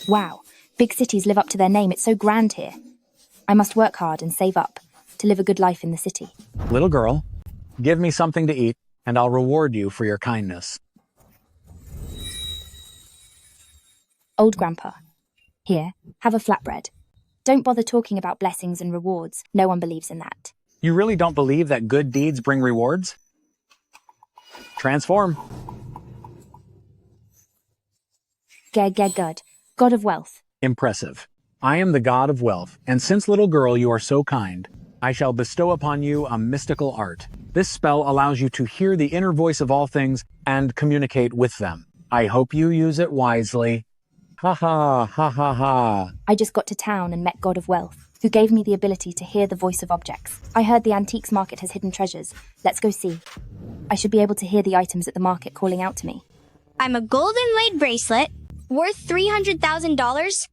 Wow, big cities live up to their name. It's so grand here. I must work hard and save up to live a good life in the city. Little girl, give me something to eat, and I'll reward you for your kindness. Old Grandpa. Here, have a flatbread. Don't bother talking about blessings and rewards. No one believes in that. You really don't believe that good deeds bring rewards? Transform. Gegegud, God of Wealth. Impressive. I am the god of wealth, and since, little girl, you are so kind, I shall bestow upon you a mystical art. This spell allows you to hear the inner voice of all things and communicate with them. I hope you use it wisely. Ha ha, ha ha ha. I just got to town and met God of Wealth, who gave me the ability to hear the voice of objects. I heard the antiques market has hidden treasures. Let's go see. I should be able to hear the items at the market calling out to me. I'm a gold inlaid bracelet worth $300,000,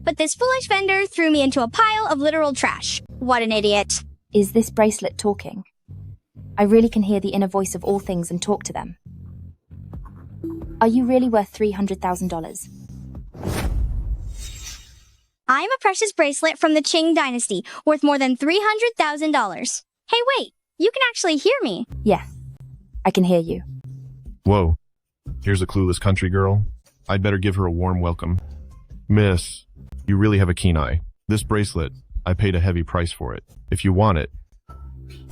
but this foolish vendor threw me into a pile of literal trash. What an idiot. Is this bracelet talking? I really can hear the inner voice of all things and talk to them. Are you really worth $300,000? I'm a precious bracelet from the Qing dynasty, worth more than $300,000. Hey, wait, you can actually hear me. Yeah, I can hear you. Whoa, here's a clueless country girl. I'd better give her a warm welcome. Miss, you really have a keen eye. This bracelet, I paid a heavy price for it. If you want it,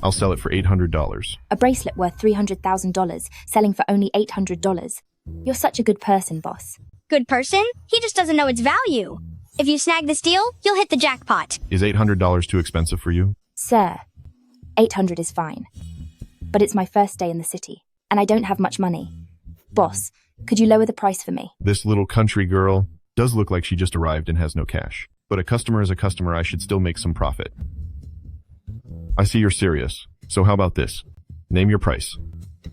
I'll sell it for $800. A bracelet worth $300,000, selling for only $800. You're such a good person, boss. Good person? He just doesn't know its value. If you snag this deal, you'll hit the jackpot. Is $800 too expensive for you? Sir, 800 is fine. But it's my first day in the city, and I don't have much money. Boss, could you lower the price for me? This little country girl does look like she just arrived and has no cash. But a customer is a customer. I should still make some profit. I see you're serious. So how about this? Name your price.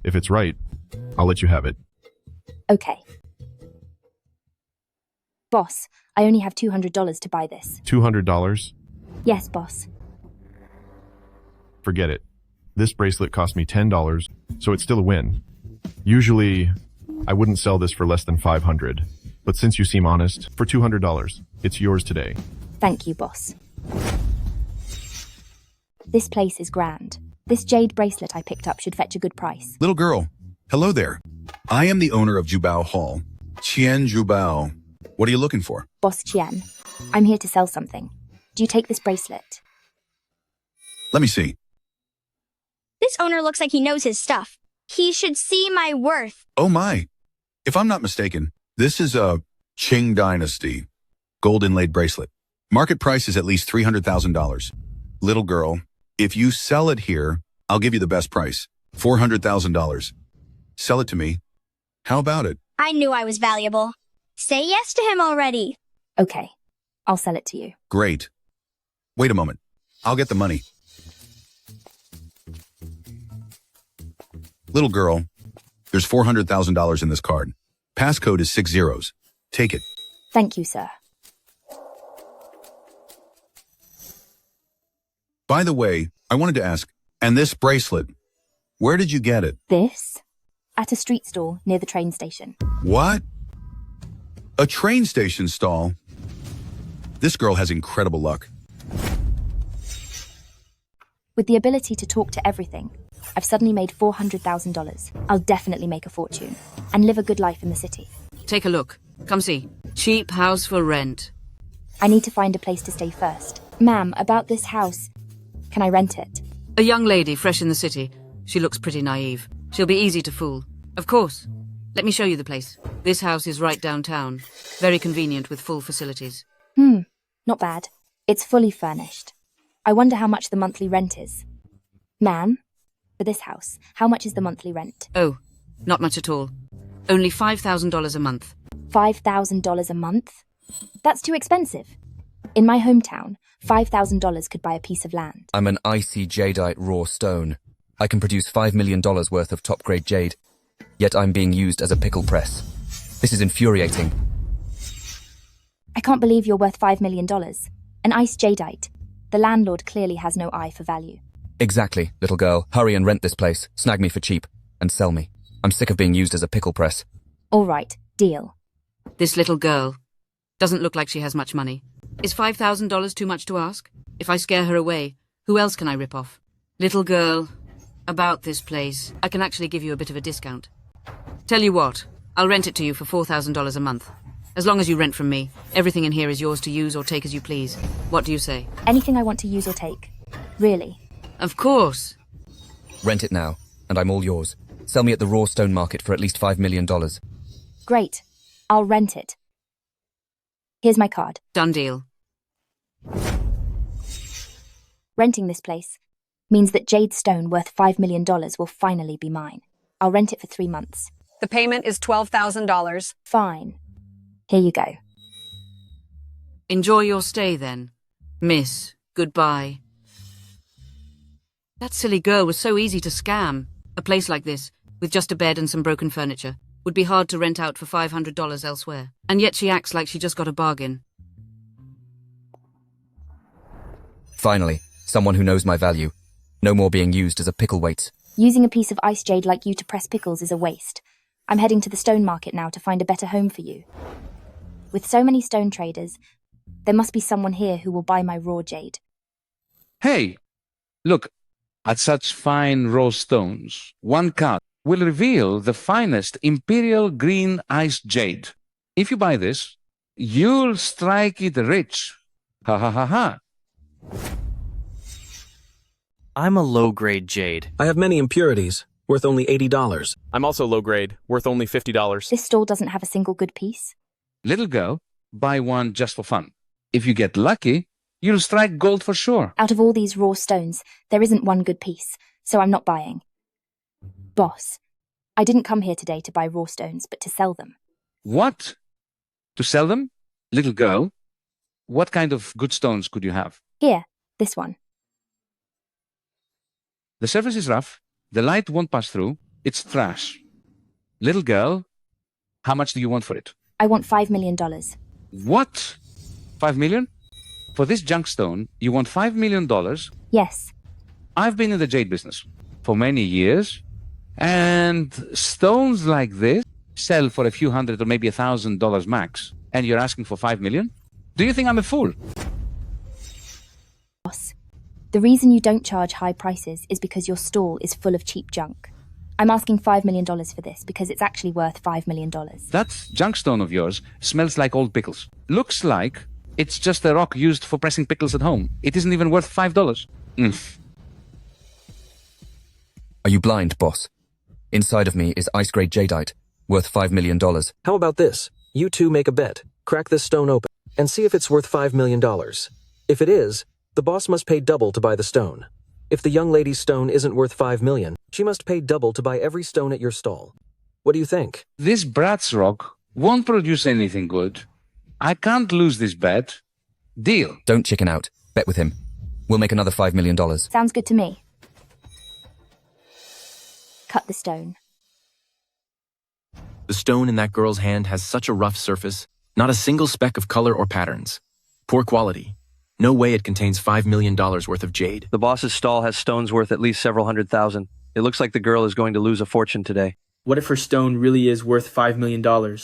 If it's right, I'll let you have it. Okay. Boss, I only have $200 to buy this. $200? Yes, boss. Forget it. This bracelet cost me $10, so it's still a win. Usually, I wouldn't sell this for less than $500. But since you seem honest, for $200, it's yours today. Thank you, boss. This place is grand. This jade bracelet I picked up should fetch a good price. Little girl, hello there. I am the owner of Jubao Hall. Qian Jubao. What are you looking for? Boss Qian, I'm here to sell something. Do you take this bracelet? Let me see. This owner looks like he knows his stuff. He should see my worth. Oh my. If I'm not mistaken, this is a Qing Dynasty gold inlaid bracelet. Market price is at least $300,000. Little girl, if you sell it here, I'll give you the best price, $400,000. Sell it to me. How about it? I knew I was valuable. Say yes to him already. Okay, I'll sell it to you. Great. Wait a moment. I'll get the money. Little girl, there's $400,000 in this card. Passcode is 6 zeros. Take it. Thank you, sir. By the way, I wanted to ask, and this bracelet, where did you get it? This? At a street stall near the train station. What? A train station stall? This girl has incredible luck. With the ability to talk to everything, I've suddenly made $400,000. I'll definitely make a fortune and live a good life in the city. Take a look. Come see. Cheap house for rent. I need to find a place to stay first. Ma'am, about this house, can I rent it? A young lady fresh in the city. She looks pretty naive. She'll be easy to fool. Of course. Let me show you the place. This house is right downtown. Very convenient with full facilities. Not bad. It's fully furnished. I wonder how much the monthly rent is. Ma'am, for this house, how much is the monthly rent? Oh, not much at all. Only $5,000 a month. $5,000 a month? That's too expensive. In my hometown, $5,000 could buy a piece of land. I'm an icy jadeite raw stone. I can produce $5 million worth of top-grade jade, yet I'm being used as a pickle press. This is infuriating. I can't believe you're worth $5 million. An ice jadeite. The landlord clearly has no eye for value. Exactly, little girl. Hurry and rent this place, snag me for cheap, and sell me. I'm sick of being used as a pickle press. All right, deal. This little girl. Doesn't look like she has much money. Is $5,000 too much to ask? If I scare her away, who else can I rip off? Little girl, about this place, I can actually give you a bit of a discount. Tell you what, I'll rent it to you for $4,000 a month. As long as you rent from me, everything in here is yours to use or take as you please. What do you say? Anything I want to use or take. Really. Of course. Rent it now, and I'm all yours. Sell me at the raw stone market for at least $5 million. Great. I'll rent it. Here's my card. Done deal. Renting this place means that jade stone worth $5 million will finally be mine. I'll rent it for 3 months. The payment is $12,000. Fine. Here you go. Enjoy your stay then. Miss, goodbye. That silly girl was so easy to scam. A place like this, with just a bed and some broken furniture, would be hard to rent out for $500 elsewhere. And yet she acts like she just got a bargain. Finally, someone who knows my value. No more being used as a pickle weight. Using a piece of ice jade like you to press pickles is a waste. I'm heading to the stone market now to find a better home for you. With so many stone traders, there must be someone here who will buy my raw jade. Hey, look, at such fine raw stones, one cut will reveal the finest imperial green ice jade. If you buy this, you'll strike it rich. Ha ha ha ha. I'm a low-grade jade. I have many impurities, worth only $80. I'm also low-grade, worth only $50. This stall doesn't have a single good piece. Little girl, buy one just for fun. If you get lucky, you'll strike gold for sure. Out of all these raw stones, there isn't one good piece, so I'm not buying. Boss, I didn't come here today to buy raw stones, but to sell them. What? To sell them? Little girl, what kind of good stones could you have? Here, this one. The surface is rough, the light won't pass through, it's trash. Little girl, how much do you want for it? I want $5 million. What? 5 million? For this junk stone, you want $5 million? Yes. I've been in the jade business for many years, and stones like this sell for a few hundred or maybe $1,000 max, and you're asking for 5 million? Do you think I'm a fool? Boss, the reason you don't charge high prices is because your stall is full of cheap junk. I'm asking $5 million for this because it's actually worth $5 million. That junk stone of yours smells like old pickles. Looks like it's just a rock used for pressing pickles at home. It isn't even worth $5. Are you blind, boss? Inside of me is ice-grade jadeite, worth $5 million. How about this? You two make a bet. Crack this stone open and see if it's worth $5 million. If it is, the boss must pay double to buy the stone. If the young lady's stone isn't worth $5 million, she must pay double to buy every stone at your stall. What do you think? This brat's rock won't produce anything good. I can't lose this bet. Deal. Don't chicken out. Bet with him. We'll make another $5 million. Sounds good to me. Cut the stone. The stone in that girl's hand has such a rough surface, not a single speck of color or patterns. Poor quality. No way it contains $5 million worth of jade. The boss's stall has stones worth at least several $100,000. It looks like the girl is going to lose a fortune today. What if her stone really is worth $5 million?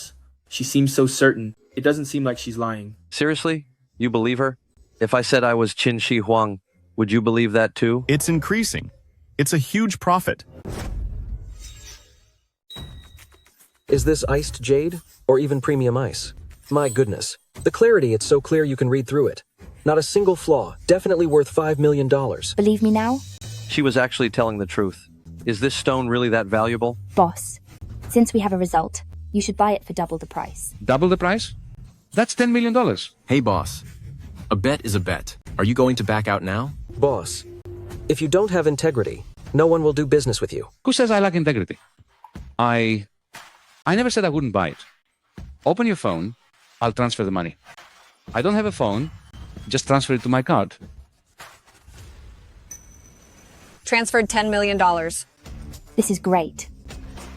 She seems so certain. It doesn't seem like she's lying. Seriously? You believe her? If I said I was Qin Shi Huang, would you believe that too? It's increasing. It's a huge profit. Is this iced jade or even premium ice? My goodness. The clarity, it's so clear you can read through it. Not a single flaw. Definitely worth $5 million. Believe me now? She was actually telling the truth. Is this stone really that valuable? Boss, since we have a result, you should buy it for double the price. Double the price? That's $10 million. Hey, boss. A bet is a bet. Are you going to back out now? Boss, if you don't have integrity, no one will do business with you. Who says I lack integrity? I never said I wouldn't buy it. Open your phone, I'll transfer the money. I don't have a phone, just transfer it to my card. Transferred $10 million. This is great.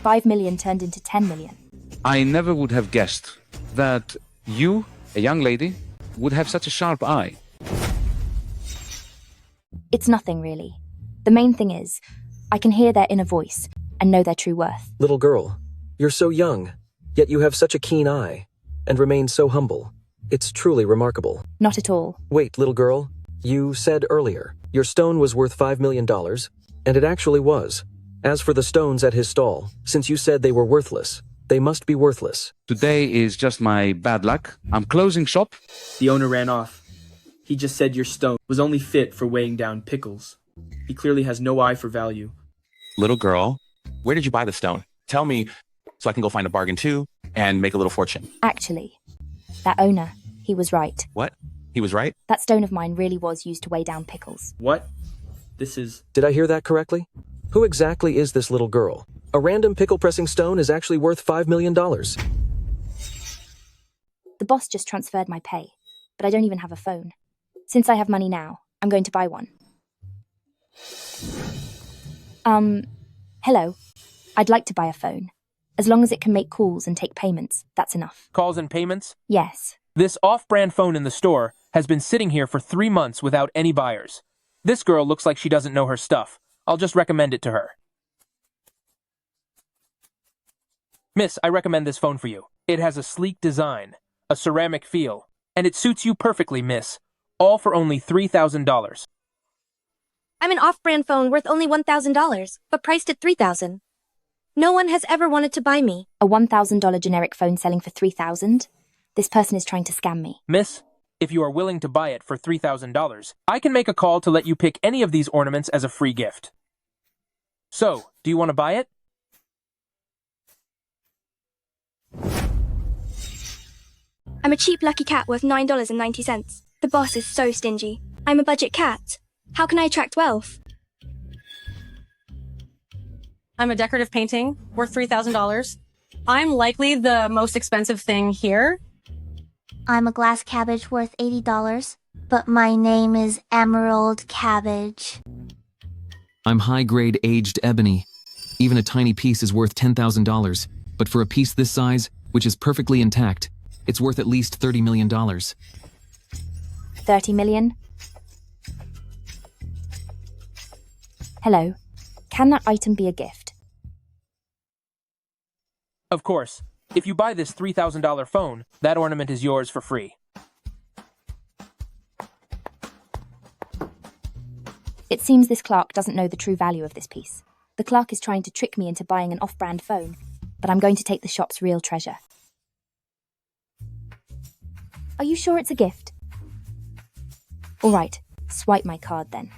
5 million turned into 10 million. I never would have guessed that you, a young lady, would have such a sharp eye. It's nothing, really. The main thing is, I can hear their inner voice and know their true worth. Little girl, you're so young, yet you have such a keen eye, and remain so humble. It's truly remarkable. Not at all. Wait, little girl. You said earlier your stone was worth $5 million, and it actually was. As for the stones at his stall, since you said they were worthless, they must be worthless. Today is just my bad luck. I'm closing shop. The owner ran off. He just said your stone was only fit for weighing down pickles. He clearly has no eye for value. Little girl, where did you buy the stone? Tell me so I can go find a bargain too and make a little fortune. Actually, that owner, he was right. What? He was right? That stone of mine really was used to weigh down pickles. What? This is... Did I hear that correctly? Who exactly is this little girl? A random pickle-pressing stone is actually worth $5 million. The boss just transferred my pay, but I don't even have a phone. Since I have money now, I'm going to buy one. Hello. I'd like to buy a phone. As long as it can make calls and take payments, that's enough. Calls and payments? Yes. This off-brand phone in the store has been sitting here for 3 months without any buyers. This girl looks like she doesn't know her stuff. I'll just recommend it to her. Miss, I recommend this phone for you. It has a sleek design, a ceramic feel, and it suits you perfectly, miss. All for only $3,000. I'm an off-brand phone worth only $1,000, but priced at $3,000. No one has ever wanted to buy me. A $1,000 generic phone selling for $3,000? This person is trying to scam me. Miss, if you are willing to buy it for $3,000, I can make a call to let you pick any of these ornaments as a free gift. So, do you want to buy it? I'm a cheap lucky cat worth $9.90. The boss is so stingy. I'm a budget cat. How can I attract wealth? I'm a decorative painting worth $3,000. I'm likely the most expensive thing here. I'm a glass cabbage worth $80, but my name is Emerald Cabbage. I'm high-grade aged ebony. Even a tiny piece is worth $10,000, but for a piece this size, which is perfectly intact, it's worth at least $30 million. 30 million? Hello. Can that item be a gift? Of course. If you buy this $3,000 phone, that ornament is yours for free. It seems this clerk doesn't know the true value of this piece. The clerk is trying to trick me into buying an off-brand phone, but I'm going to take the shop's real treasure. Are you sure it's a gift? All right, swipe my card then.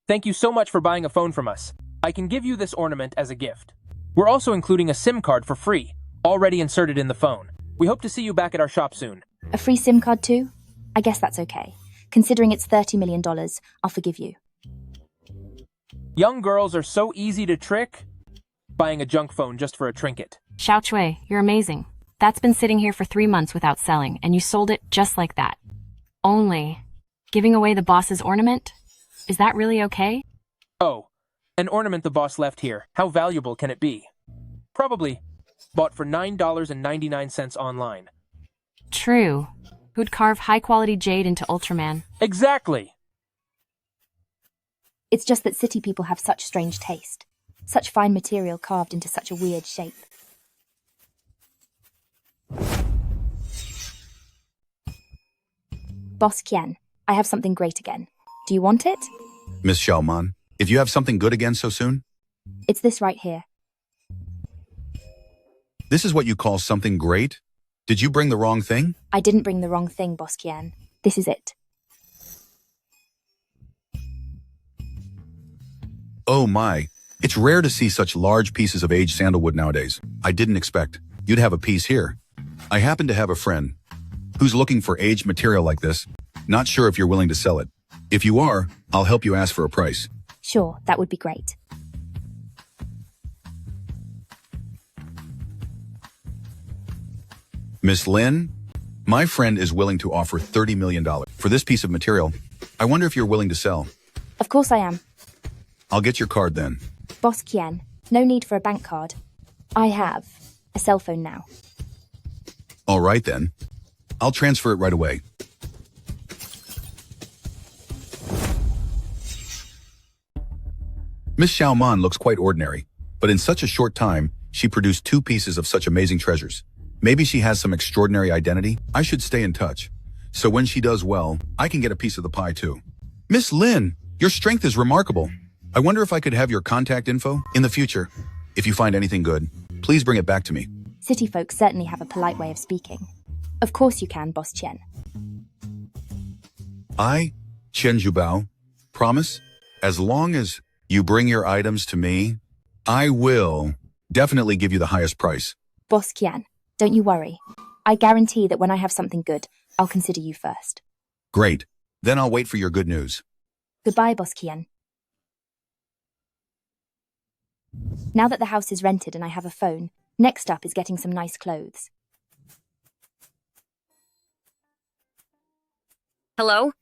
Thank you so much for buying a phone from us. I can give you this ornament as a gift. We're also including a SIM card for free, already inserted in the phone. We hope to see you back at our shop soon. A free SIM card too? I guess that's okay. Considering it's $30 million, I'll forgive you. Young girls are so easy to trick. Buying a junk phone just for a trinket. Xiao Chui, you're amazing. That's been sitting here for 3 months without selling, and you sold it just like that. Only, giving away the boss's ornament? Is that really okay? Oh, an ornament the boss left here. How valuable can it be? Probably bought for $9.99 online. True. Who'd carve high-quality jade into Ultraman? Exactly! It's just that city people have such strange taste. Such fine material carved into such a weird shape. Boss Qian, I have something great again. Do you want it? Miss Xiaoman, if you have something good again so soon? It's this right here. This is what you call something great? Did you bring the wrong thing? I didn't bring the wrong thing, Boss Qian. This is it. Oh my. It's rare to see such large pieces of aged sandalwood nowadays. I didn't expect you'd have a piece here. I happen to have a friend who's looking for aged material like this. Not sure if you're willing to sell it. If you are, I'll help you ask for a price. Sure, that would be great. Miss Lin, my friend is willing to offer $30 million for this piece of material. I wonder if you're willing to sell. Of course I am. I'll get your card then. Boss Qian, no need for a bank card. I have a cell phone now. All right then. I'll transfer it right away. Miss Xiaoman looks quite ordinary, but in such a short time, she produced 2 pieces of such amazing treasures. Maybe she has some extraordinary identity. I should stay in touch. So when she does well, I can get a piece of the pie too. Miss Lin, your strength is remarkable. I wonder if I could have your contact info in the future. If you find anything good, please bring it back to me. City folk certainly have a polite way of speaking. Of course you can, Boss Qian. I, Chen Zhubao, promise, as long as you bring your items to me, I will definitely give you the highest price. Boss Qian, don't you worry. I guarantee that when I have something good, I'll consider you first. Great. Then I'll wait for your good news. Goodbye, Boss Qian. Now that the house is rented and I have a phone, next up is getting some nice clothes. Hello?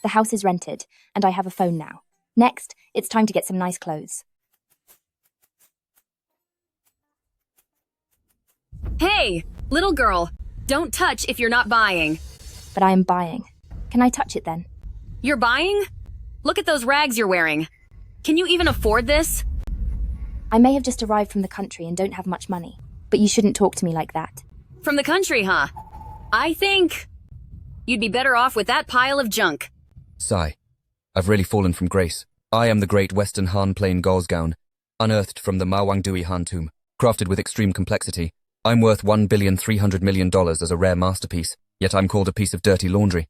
The house is rented, and I have a phone now. Next, it's time to get some nice clothes. Hey, little girl, don't touch if you're not buying. But I am buying. Can I touch it then? You're buying? Look at those rags you're wearing. Can you even afford this? I may have just arrived from the country and don't have much money, but you shouldn't talk to me like that. From the country, huh? I think you'd be better off with that pile of junk. Sigh. I've really fallen from grace. I am the great Western Han plain gauze gown, unearthed from the Mawangdui Han tomb, crafted with extreme complexity. I'm worth $1,300,000,000 as a rare masterpiece, yet I'm called a piece of dirty laundry.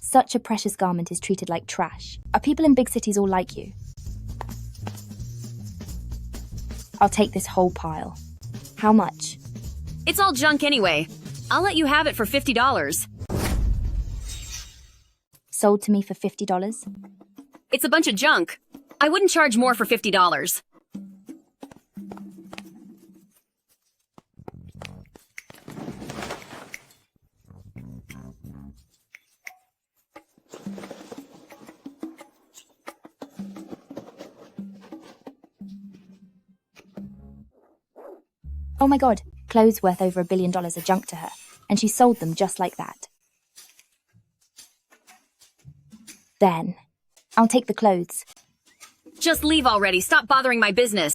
Such a precious garment is treated like trash. Are people in big cities all like you? I'll take this whole pile. How much? It's all junk anyway. I'll let you have it for $50. Sold to me for $50? It's a bunch of junk. I wouldn't charge more for $50. Oh my god, clothes worth over $1 billion are junk to her, and she sold them just like that. Then, I'll take the clothes. Just leave already. Stop bothering my business.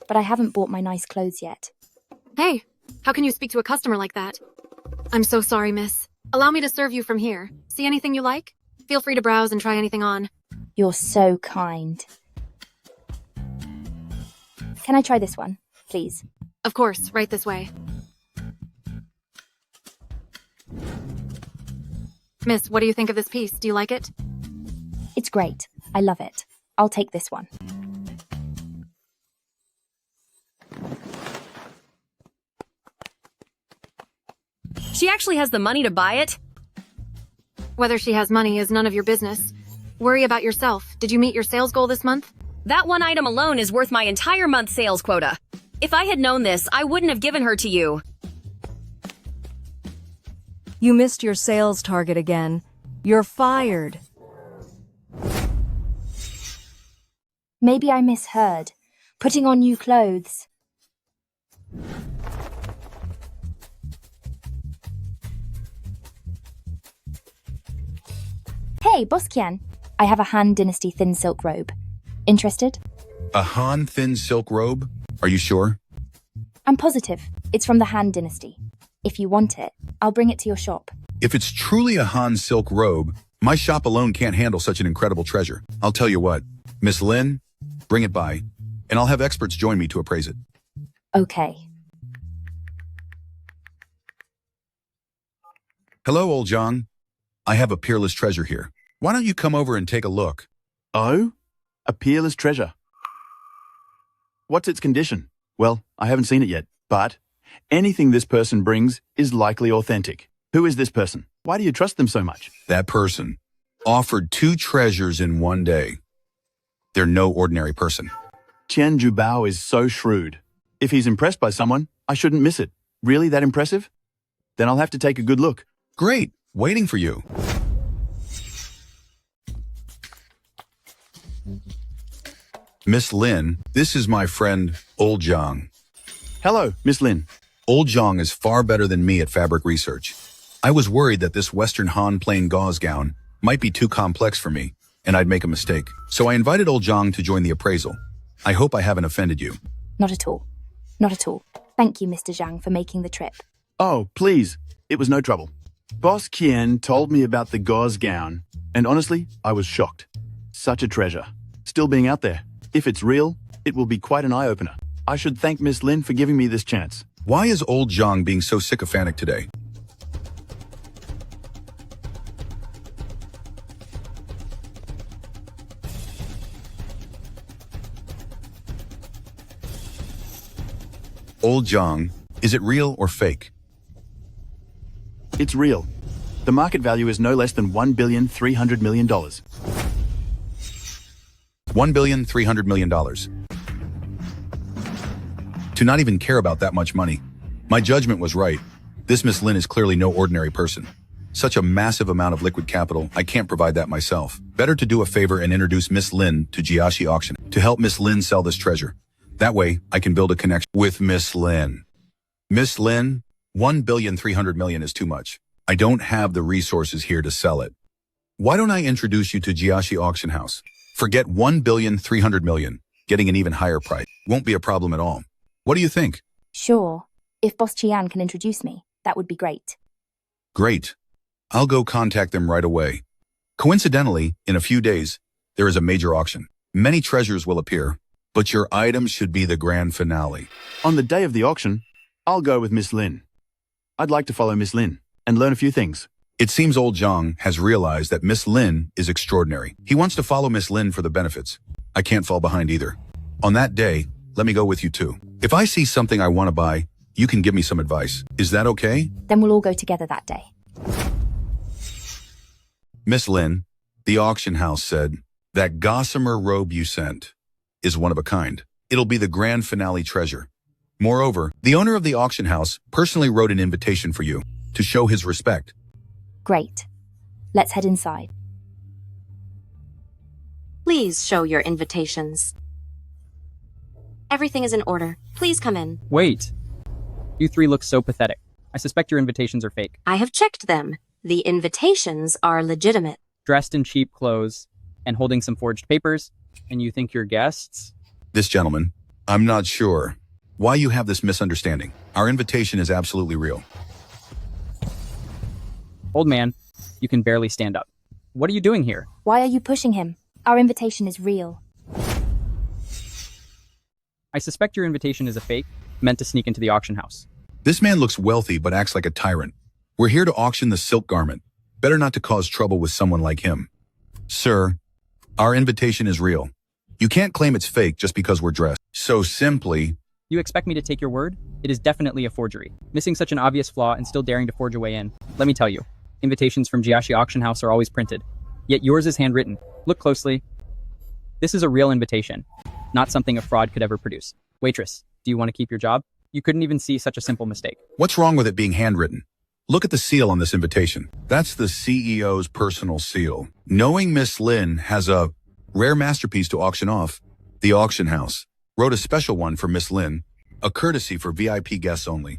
But I haven't bought my nice clothes yet. Hey, how can you speak to a customer like that? I'm so sorry, miss. Allow me to serve you from here. See anything you like? Feel free to browse and try anything on. You're so kind. Can I try this one, please? Of course, right this way. Miss, what do you think of this piece? Do you like it? It's great. I love it. I'll take this one. She actually has the money to buy it? Whether she has money is none of your business. Worry about yourself. Did you meet your sales goal this month? That one item alone is worth my entire month's sales quota. If I had known this, I wouldn't have given her to you. You missed your sales target again. You're fired. Maybe I misheard. Putting on new clothes. Hey, Boss Qian. I have a Han Dynasty thin silk robe. Interested? A Han thin silk robe? Are you sure? I'm positive. It's from the Han Dynasty. If you want it, I'll bring it to your shop. If it's truly a Han silk robe, my shop alone can't handle such an incredible treasure. I'll tell you what, Miss Lin, bring it by, and I'll have experts join me to appraise it. Okay. Hello, old Zhang. I have a peerless treasure here. Why don't you come over and take a look? Oh? A peerless treasure. What's its condition? Well, I haven't seen it yet, but anything this person brings is likely authentic. Who is this person? Why do you trust them so much? That person offered 2 treasures in one day. They're no ordinary person. Chen Zhubao is so shrewd. If he's impressed by someone, I shouldn't miss it. Really that impressive? Then I'll have to take a good look. Great. Waiting for you. Miss Lin, this is my friend, Old Zhang. Hello, Miss Lin. Old Zhang is far better than me at fabric research. I was worried that this Western Han plain gauze gown might be too complex for me, and I'd make a mistake. So I invited old Zhang to join the appraisal. I hope I haven't offended you. Not at all. Not at all. Thank you, Mr. Zhang, for making the trip. Oh, please. It was no trouble. Boss Qian told me about the gauze gown, and honestly, I was shocked. Such a treasure. Still being out there. If it's real, it will be quite an eye-opener. I should thank Miss Lin for giving me this chance. Why is old Zhang being so sycophantic today? Old Zhang, is it real or fake? It's real. The market value is no less than $1,300 million. $1,300 million. To not even care about that much money. My judgment was right. This Miss Lin is clearly no ordinary person. Such a massive amount of liquid capital, I can't provide that myself. Better to do a favor and introduce Miss Lin to Jiaxi Auction to help Miss Lin sell this treasure. That way, I can build a connection with Miss Lin. Miss Lin, $1,300 million is too much. I don't have the resources here to sell it. Why don't I introduce you to Jiaxi Auction House? Forget $1,300 million. Getting an even higher price won't be a problem at all. What do you think? Sure. If Boss Qian can introduce me, that would be great. Great. I'll go contact them right away. Coincidentally, in a few days, there is a major auction. Many treasures will appear, but your items should be the grand finale. On the day of the auction, I'll go with Miss Lin. I'd like to follow Miss Lin and learn a few things. It seems old Zhang has realized that Miss Lin is extraordinary. He wants to follow Miss Lin for the benefits. I can't fall behind either. On that day, let me go with you too. If I see something I want to buy, you can give me some advice. Is that okay? Then we'll all go together that day. Miss Lin, the auction house said, that gossamer robe you sent is one of a kind. It'll be the grand finale treasure. Moreover, the owner of the auction house personally wrote an invitation for you to show his respect. Great. Let's head inside. Please show your invitations. Everything is in order. Please come in. Wait. You three look so pathetic. I suspect your invitations are fake. I have checked them. The invitations are legitimate. Dressed in cheap clothes and holding some forged papers, and you think you're guests? This gentleman, I'm not sure why you have this misunderstanding. Our invitation is absolutely real. Old man, you can barely stand up. What are you doing here? Why are you pushing him? Our invitation is real. I suspect your invitation is a fake, meant to sneak into the auction house. This man looks wealthy but acts like a tyrant. We're here to auction the silk garment. Better not to cause trouble with someone like him. Sir, our invitation is real. You can't claim it's fake just because we're dressed so simply. You expect me to take your word? It is definitely a forgery. Missing such an obvious flaw and still daring to forge a way in. Let me tell you, invitations from Jiaxi Auction House are always printed. Yet yours is handwritten. Look closely. This is a real invitation, not something a fraud could ever produce. Waitress, do you want to keep your job? You couldn't even see such a simple mistake. What's wrong with it being handwritten? Look at the seal on this invitation. That's the CEO's personal seal. Knowing Miss Lin has a rare masterpiece to auction off, the auction house wrote a special one for Miss Lin, a courtesy for VIP guests only.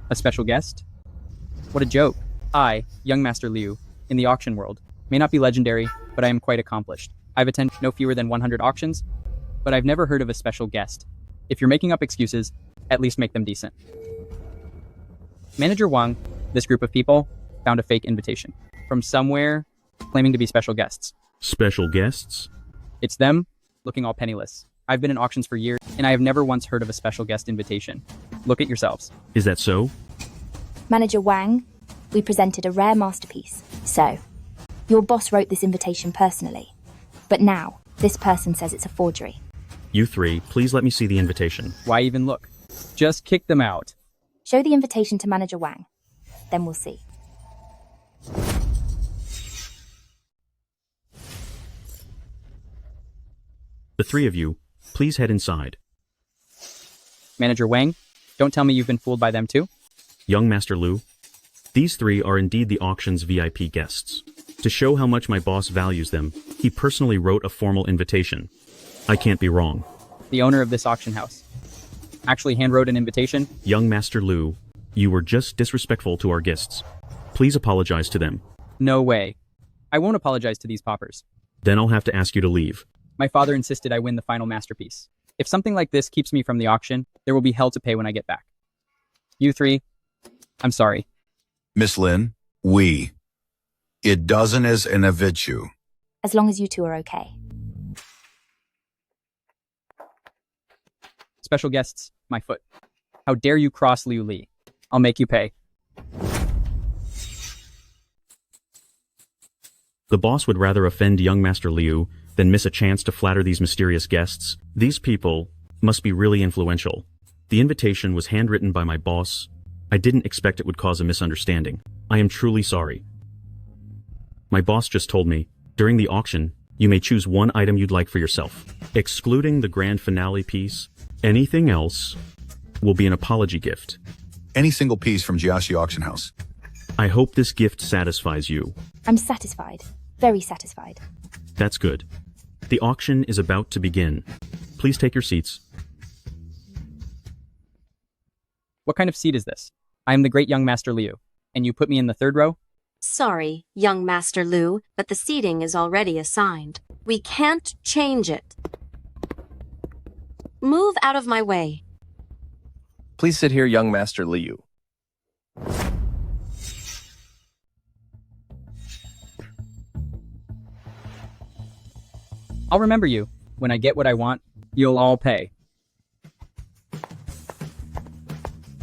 A special guest? What a joke. I, young Master Liu, in the auction world, may not be legendary, but I am quite accomplished. I've attended no fewer than 100 auctions, but I've never heard of a special guest. If you're making up excuses, at least make them decent. Manager Wang, this group of people, found a fake invitation from somewhere claiming to be special guests. Special guests? It's them, looking all penniless. I've been in auctions for years, and I have never once heard of a special guest invitation. Look at yourselves. Is that so? Manager Wang, we presented a rare masterpiece. So, your boss wrote this invitation personally. But now, this person says it's a forgery. You three, please let me see the invitation. Why even look? Just kick them out. Show the invitation to Manager Wang. Then we'll see. The three of you, please head inside. Manager Wang, don't tell me you've been fooled by them too? Young Master Liu, these three are indeed the auction's VIP guests. To show how much my boss values them, he personally wrote a formal invitation. I can't be wrong. The owner of this auction house actually handwrote an invitation? Young Master Liu, you were just disrespectful to our guests. Please apologize to them. No way. I won't apologize to these paupers. Then I'll have to ask you to leave. My father insisted I win the final masterpiece. If something like this keeps me from the auction, there will be hell to pay when I get back. You three, I'm sorry. Miss Lin, it doesn't is an avitu. As long as you two are okay. Special guests, my foot. How dare you cross Liu Li? I'll make you pay. The boss would rather offend young Master Liu than miss a chance to flatter these mysterious guests. These people must be really influential. The invitation was handwritten by my boss. I didn't expect it would cause a misunderstanding. I am truly sorry. My boss just told me, during the auction, you may choose one item you'd like for yourself. Excluding the grand finale piece, anything else will be an apology gift. Any single piece from Jiashi Auction House. I hope this gift satisfies you. I'm satisfied. Very satisfied. That's good. The auction is about to begin. Please take your seats. What kind of seat is this? I am the great young Master Liu, and you put me in the third row? Sorry, young Master Liu, but the seating is already assigned. We can't change it. Move out of my way. Please sit here, young Master Liu. I'll remember you. When I get what I want, you'll all pay.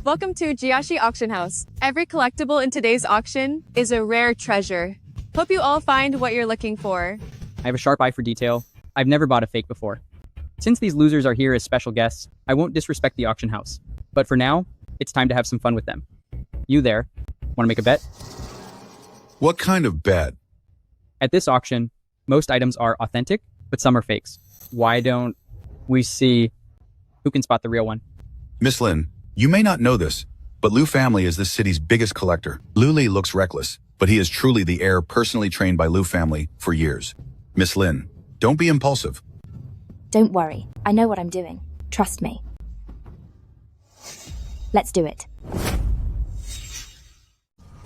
Welcome to Jiashi Auction House. Every collectible in today's auction is a rare treasure. Hope you all find what you're looking for. I have a sharp eye for detail. I've never bought a fake before. Since these losers are here as special guests, I won't disrespect the auction house. But for now, it's time to have some fun with them. You there, want to make a bet? What kind of bet? At this auction, most items are authentic, but some are fakes. Why don't we see who can spot the real one? Miss Lin, you may not know this, but Liu family is this city's biggest collector. Liu Li looks reckless, but he is truly the heir personally trained by Liu family for years. Miss Lin, don't be impulsive. Don't worry. I know what I'm doing. Trust me. Let's do it.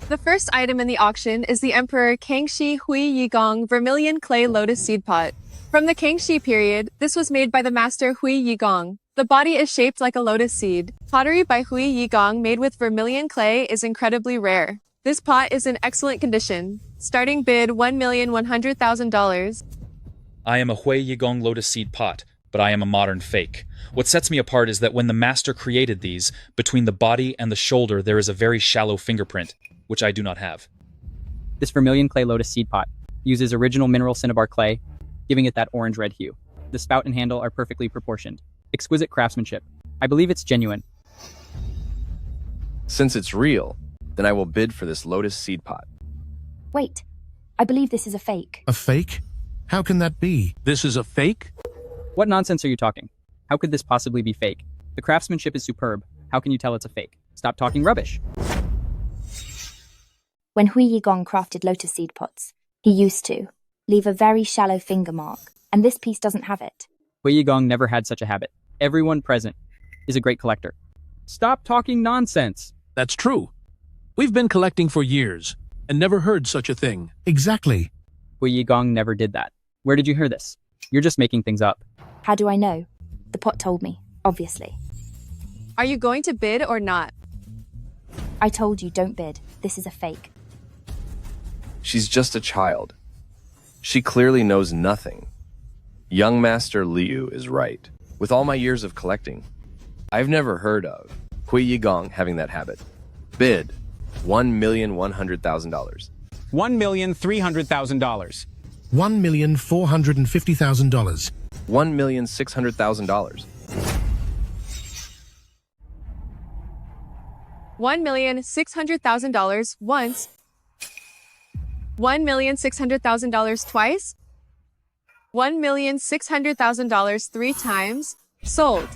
The first item in the auction is the Emperor Kangxi Hui Yigong Vermilion Clay Lotus Seed Pot. From the Kangxi period, this was made by the master Hui Yigong. The body is shaped like a lotus seed. Pottery by Hui Yigong made with vermilion clay is incredibly rare. This pot is in excellent condition. Starting bid $1,100,000. I am a Hui Yigong Lotus Seed Pot, but I am a modern fake. What sets me apart is that when the master created these, between the body and the shoulder there is a very shallow fingerprint, which I do not have. This vermilion clay lotus seed pot uses original mineral cinnabar clay, giving it that orange-red hue. The spout and handle are perfectly proportioned. Exquisite craftsmanship. I believe it's genuine. Since it's real, then I will bid for this lotus seed pot. Wait. I believe this is a fake. A fake? How can that be? This is a fake? What nonsense are you talking? How could this possibly be fake? The craftsmanship is superb. How can you tell it's a fake? Stop talking rubbish. When Hui Yigong crafted lotus seed pots, he used to leave a very shallow finger mark, and this piece doesn't have it. Hui Yigong never had such a habit. Everyone present is a great collector. Stop talking nonsense. That's true. We've been collecting for years and never heard such a thing. Exactly. Hui Yigong never did that. Where did you hear this? You're just making things up. How do I know? The pot told me, obviously. Are you going to bid or not? I told you, don't bid. This is a fake. She's just a child. She clearly knows nothing. Young Master Liu is right. With all my years of collecting, I've never heard of Hui Yigong having that habit. Bid $1,100,000. $1,300,000. $1,450,000. $1,600,000. $1,600,000 once. $1,600,000 twice. $1,600,000 three times. Sold.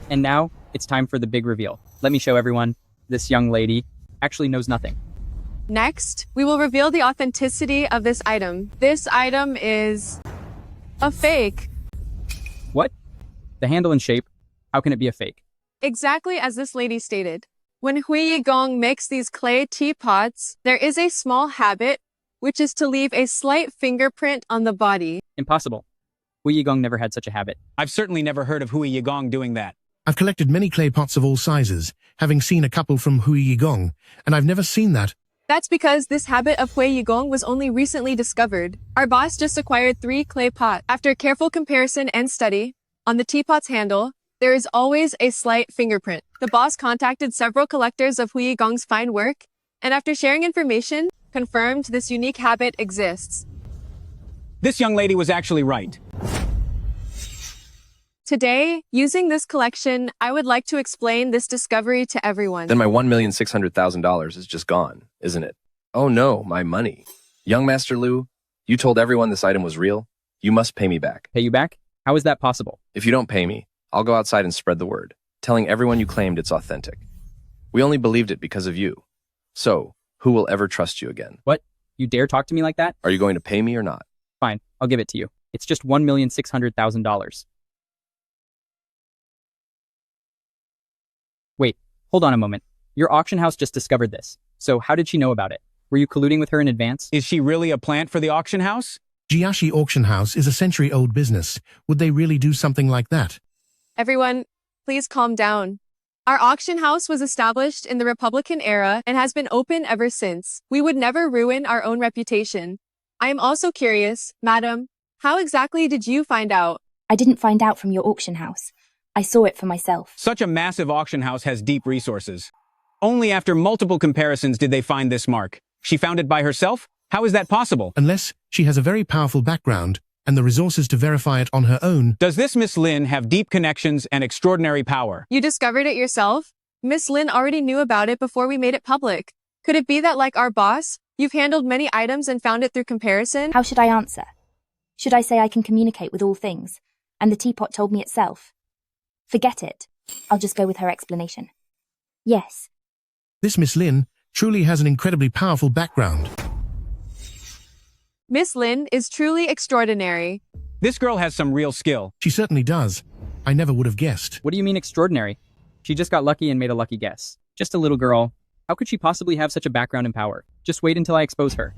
And now, it's time for the big reveal. Let me show everyone. This young lady actually knows nothing. Next, we will reveal the authenticity of this item. This item is a fake. What? The handle and shape? How can it be a fake? Exactly as this lady stated. When Hui Yigong makes these clay teapots, there is a small habit which is to leave a slight fingerprint on the body. Impossible. Hui Yigong never had such a habit. I've certainly never heard of Hui Yigong doing that. I've collected many clay pots of all sizes, having seen a couple from Hui Yigong, and I've never seen that. That's because this habit of Hui Yigong was only recently discovered. Our boss just acquired 3 clay pots. After careful comparison and study, on the teapot's handle, there is always a slight fingerprint. The boss contacted several collectors of Hui Yigong's fine work, and after sharing information, confirmed this unique habit exists. This young lady was actually right. Today, using this collection, I would like to explain this discovery to everyone. Then my $1,600,000 is just gone, isn't it? Oh no, my money. Young Master Lu, you told everyone this item was real. You must pay me back. Pay you back? How is that possible? If you don't pay me, I'll go outside and spread the word, telling everyone you claimed it's authentic. We only believed it because of you. So, who will ever trust you again? What? You dare talk to me like that? Are you going to pay me or not? Fine, I'll give it to you. It's just $1,600,000. Wait, hold on a moment. Your auction house just discovered this. So how did she know about it? Were you colluding with her in advance? Is she really a plant for the auction house? Jiashi Auction House is a century-old business. Would they really do something like that? Everyone, please calm down. Our auction house was established in the Republican era and has been open ever since. We would never ruin our own reputation. I am also curious, madam, how exactly did you find out? I didn't find out from your auction house. I saw it for myself. Such a massive auction house has deep resources. Only after multiple comparisons did they find this mark. She found it by herself? How is that possible? Unless she has a very powerful background and the resources to verify it on her own. Does this Miss Lin have deep connections and extraordinary power? You discovered it yourself? Miss Lin already knew about it before we made it public. Could it be that, like our boss, you've handled many items and found it through comparison? How should I answer? Should I say I can communicate with all things, and the teapot told me itself? Forget it. I'll just go with her explanation. Yes. This Miss Lin truly has an incredibly powerful background. Miss Lin is truly extraordinary. This girl has some real skill. She certainly does. I never would have guessed. What do you mean extraordinary? She just got lucky and made a lucky guess. Just a little girl. How could she possibly have such a background and power? Just wait until I expose her.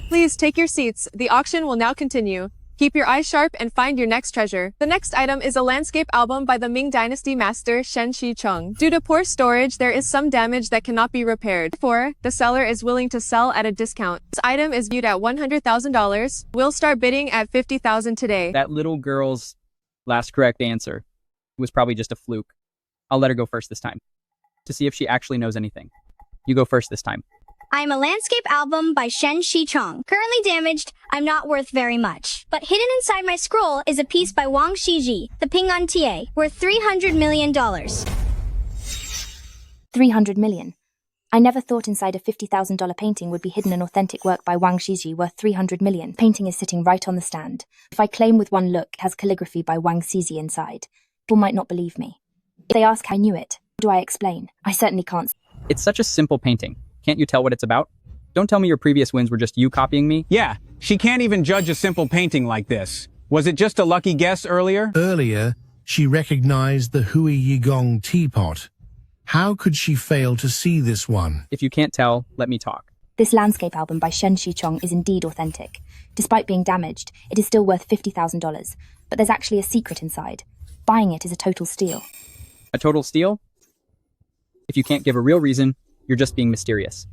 Please take your seats. The auction will now continue. Keep your eyes sharp and find your next treasure. The next item is a landscape album by the Ming Dynasty master Shen Shicheng. Due to poor storage, there is some damage that cannot be repaired. Therefore, the seller is willing to sell at a discount. This item is viewed at $100,000. We'll start bidding at $50,000 today. That little girl's last correct answer was probably just a fluke. I'll let her go first this time, to see if she actually knows anything. You go first this time. I'm a landscape album by Shen Shicheng. Currently damaged, I'm not worth very much. But hidden inside my scroll is a piece by Wang Shiji, the Ping An Ta, worth $300 million. 300 million. I never thought inside a $50,000 painting would be hidden an authentic work by Wang Shiji worth 300 million. Painting is sitting right on the stand. If I claim with one look it has calligraphy by Wang Shiji inside, people might not believe me. If they ask how I knew it, how do I explain? I certainly can't. It's such a simple painting. Can't you tell what it's about? Don't tell me your previous wins were just you copying me. Yeah, she can't even judge a simple painting like this. Was it just a lucky guess earlier? Earlier, she recognized the Hui Yigong teapot. How could she fail to see this one? If you can't tell, let me talk. This landscape album by Shen Shicheng is indeed authentic. Despite being damaged, it is still worth $50,000. But there's actually a secret inside. Buying it is a total steal. A total steal? If you can't give a real reason, you're just being mysterious.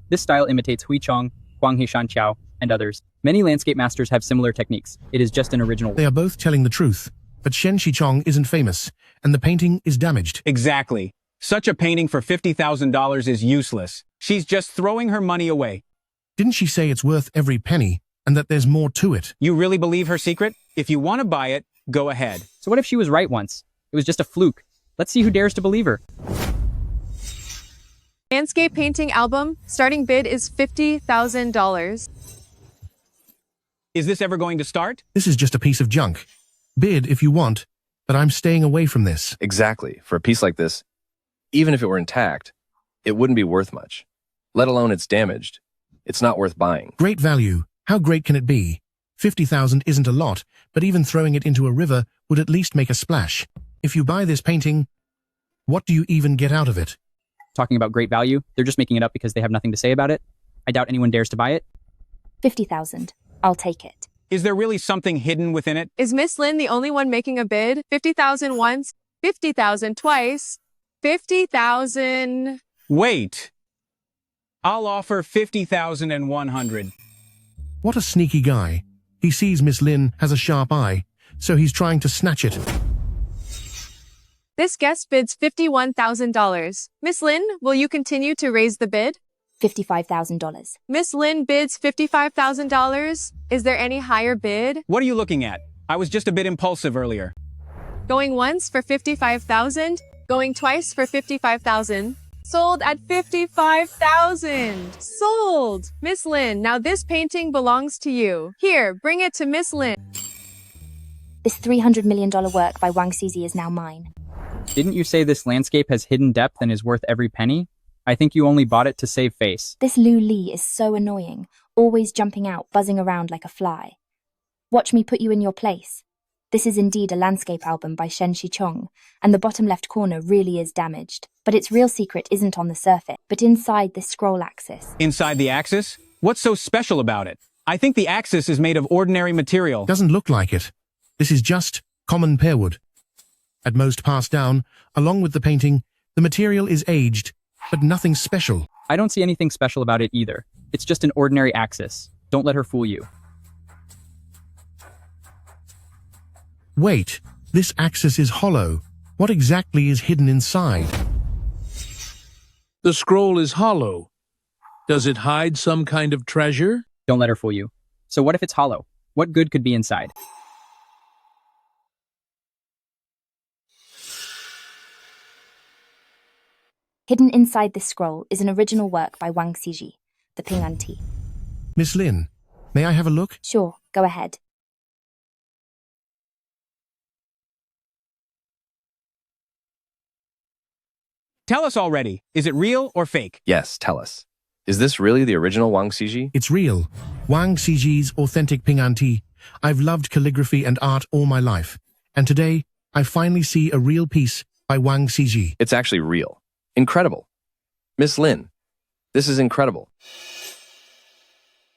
This style imitates Hui Chong, Huang Heishan Qiao, and others. Many landscape masters have similar techniques. It is just an original. They are both telling the truth, but Shen Shicheng isn't famous, and the painting is damaged. Exactly. Such a painting for $50,000 is useless. She's just throwing her money away. Didn't she say it's worth every penny, and that there's more to it? You really believe her secret? If you want to buy it, go ahead. So what if she was right once? It was just a fluke. Let's see who dares to believe her. Landscape painting album, starting bid is $50,000. Is this ever going to start? This is just a piece of junk. Bid if you want, but I'm staying away from this. Exactly. For a piece like this, even if it were intact, it wouldn't be worth much. Let alone it's damaged. It's not worth buying. Great value. How great can it be? 50,000 isn't a lot, but even throwing it into a river would at least make a splash. If you buy this painting, what do you even get out of it? Talking about great value, they're just making it up because they have nothing to say about it. I doubt anyone dares to buy it. 50,000. I'll take it. Is there really something hidden within it? Is Miss Lin the only one making a bid? 50,000 once, 50,000 twice, 50,000. Wait. I'll offer 50,100. What a sneaky guy. He sees Miss Lin has a sharp eye, so he's trying to snatch it. This guest bids $51,000. Miss Lin, will you continue to raise the bid? $55,000. Miss Lin bids $55,000. Is there any higher bid? What are you looking at? I was just a bit impulsive earlier. Going once for $55,000. Going twice for $55,000. Sold at $55,000. Sold! Miss Lin, now this painting belongs to you. Here, bring it to Miss Lin. This $300 million work by Wang Xiji is now mine. Didn't you say this landscape has hidden depth and is worth every penny? I think you only bought it to save face. This Lu Li is so annoying, always jumping out, buzzing around like a fly. Watch me put you in your place. This is indeed a landscape album by Shen Shichong, and the bottom left corner really is damaged. But its real secret isn't on the surface, but inside this scroll axis. Inside the axis? What's so special about it? I think the axis is made of ordinary material. Doesn't look like it. This is just common pearwood. At most passed down, along with the painting, the material is aged, but nothing special. I don't see anything special about it either. It's just an ordinary axis. Don't let her fool you. Wait, this axis is hollow. What exactly is hidden inside? The scroll is hollow. Does it hide some kind of treasure? Don't let her fool you. So what if it's hollow? What good could be inside? Hidden inside this scroll is an original work by Wang Xiji, the Ping An Tea. Miss Lin, may I have a look? Sure, go ahead. Tell us already. Is it real or fake? Yes, tell us. Is this really the original Wang Xiji? It's real. Wang Xiji's authentic Ping An Tea. I've loved calligraphy and art all my life. And today, I finally see a real piece by Wang Xiji. It's actually real. Incredible. Miss Lin, this is incredible.